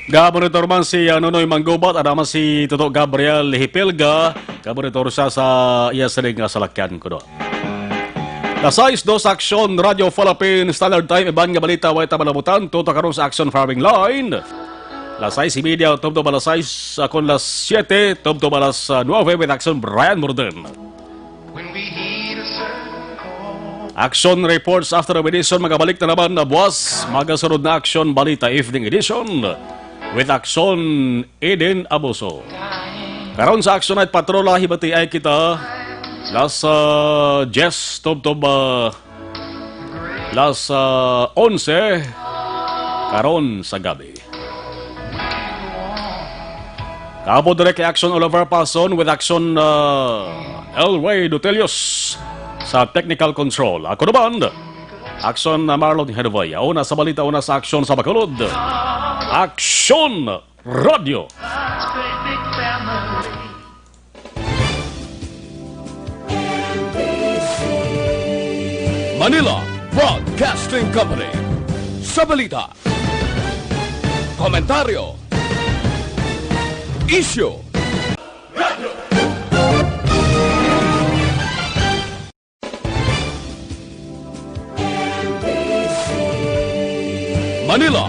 Gabonitor man si Nonoy Manggubat, ada man si Toto Gabriel Hipilga. Gabonitor siya sa iya sering nga salakyan ko do. Nasais do sa Action Radio Philippine Standard Time, iban nga balita way tabalabutan, tuto karon sa Action Farming Line. Lasay si media, tumto balasay akon las 7, tumto balas 9 with Action Brian Morden. Action Reports after the edition, magabalik na naman na buwas, magasunod na Action Balita Evening Edition with Action Eden Abuso. Karon sa Action Night Patrola, hibati ay kita las Jess tumto las 11 karon sa gabi. Kapo direct Action Oliver Pason with Action Elway Dutelius sa Technical Control. Ako naman, Action Marlon Hedovay. Una sa balita, una sa Action sa Bacolod. Action Radio. Manila Broadcasting Company. Sa balita, komentaryo, issue, Manila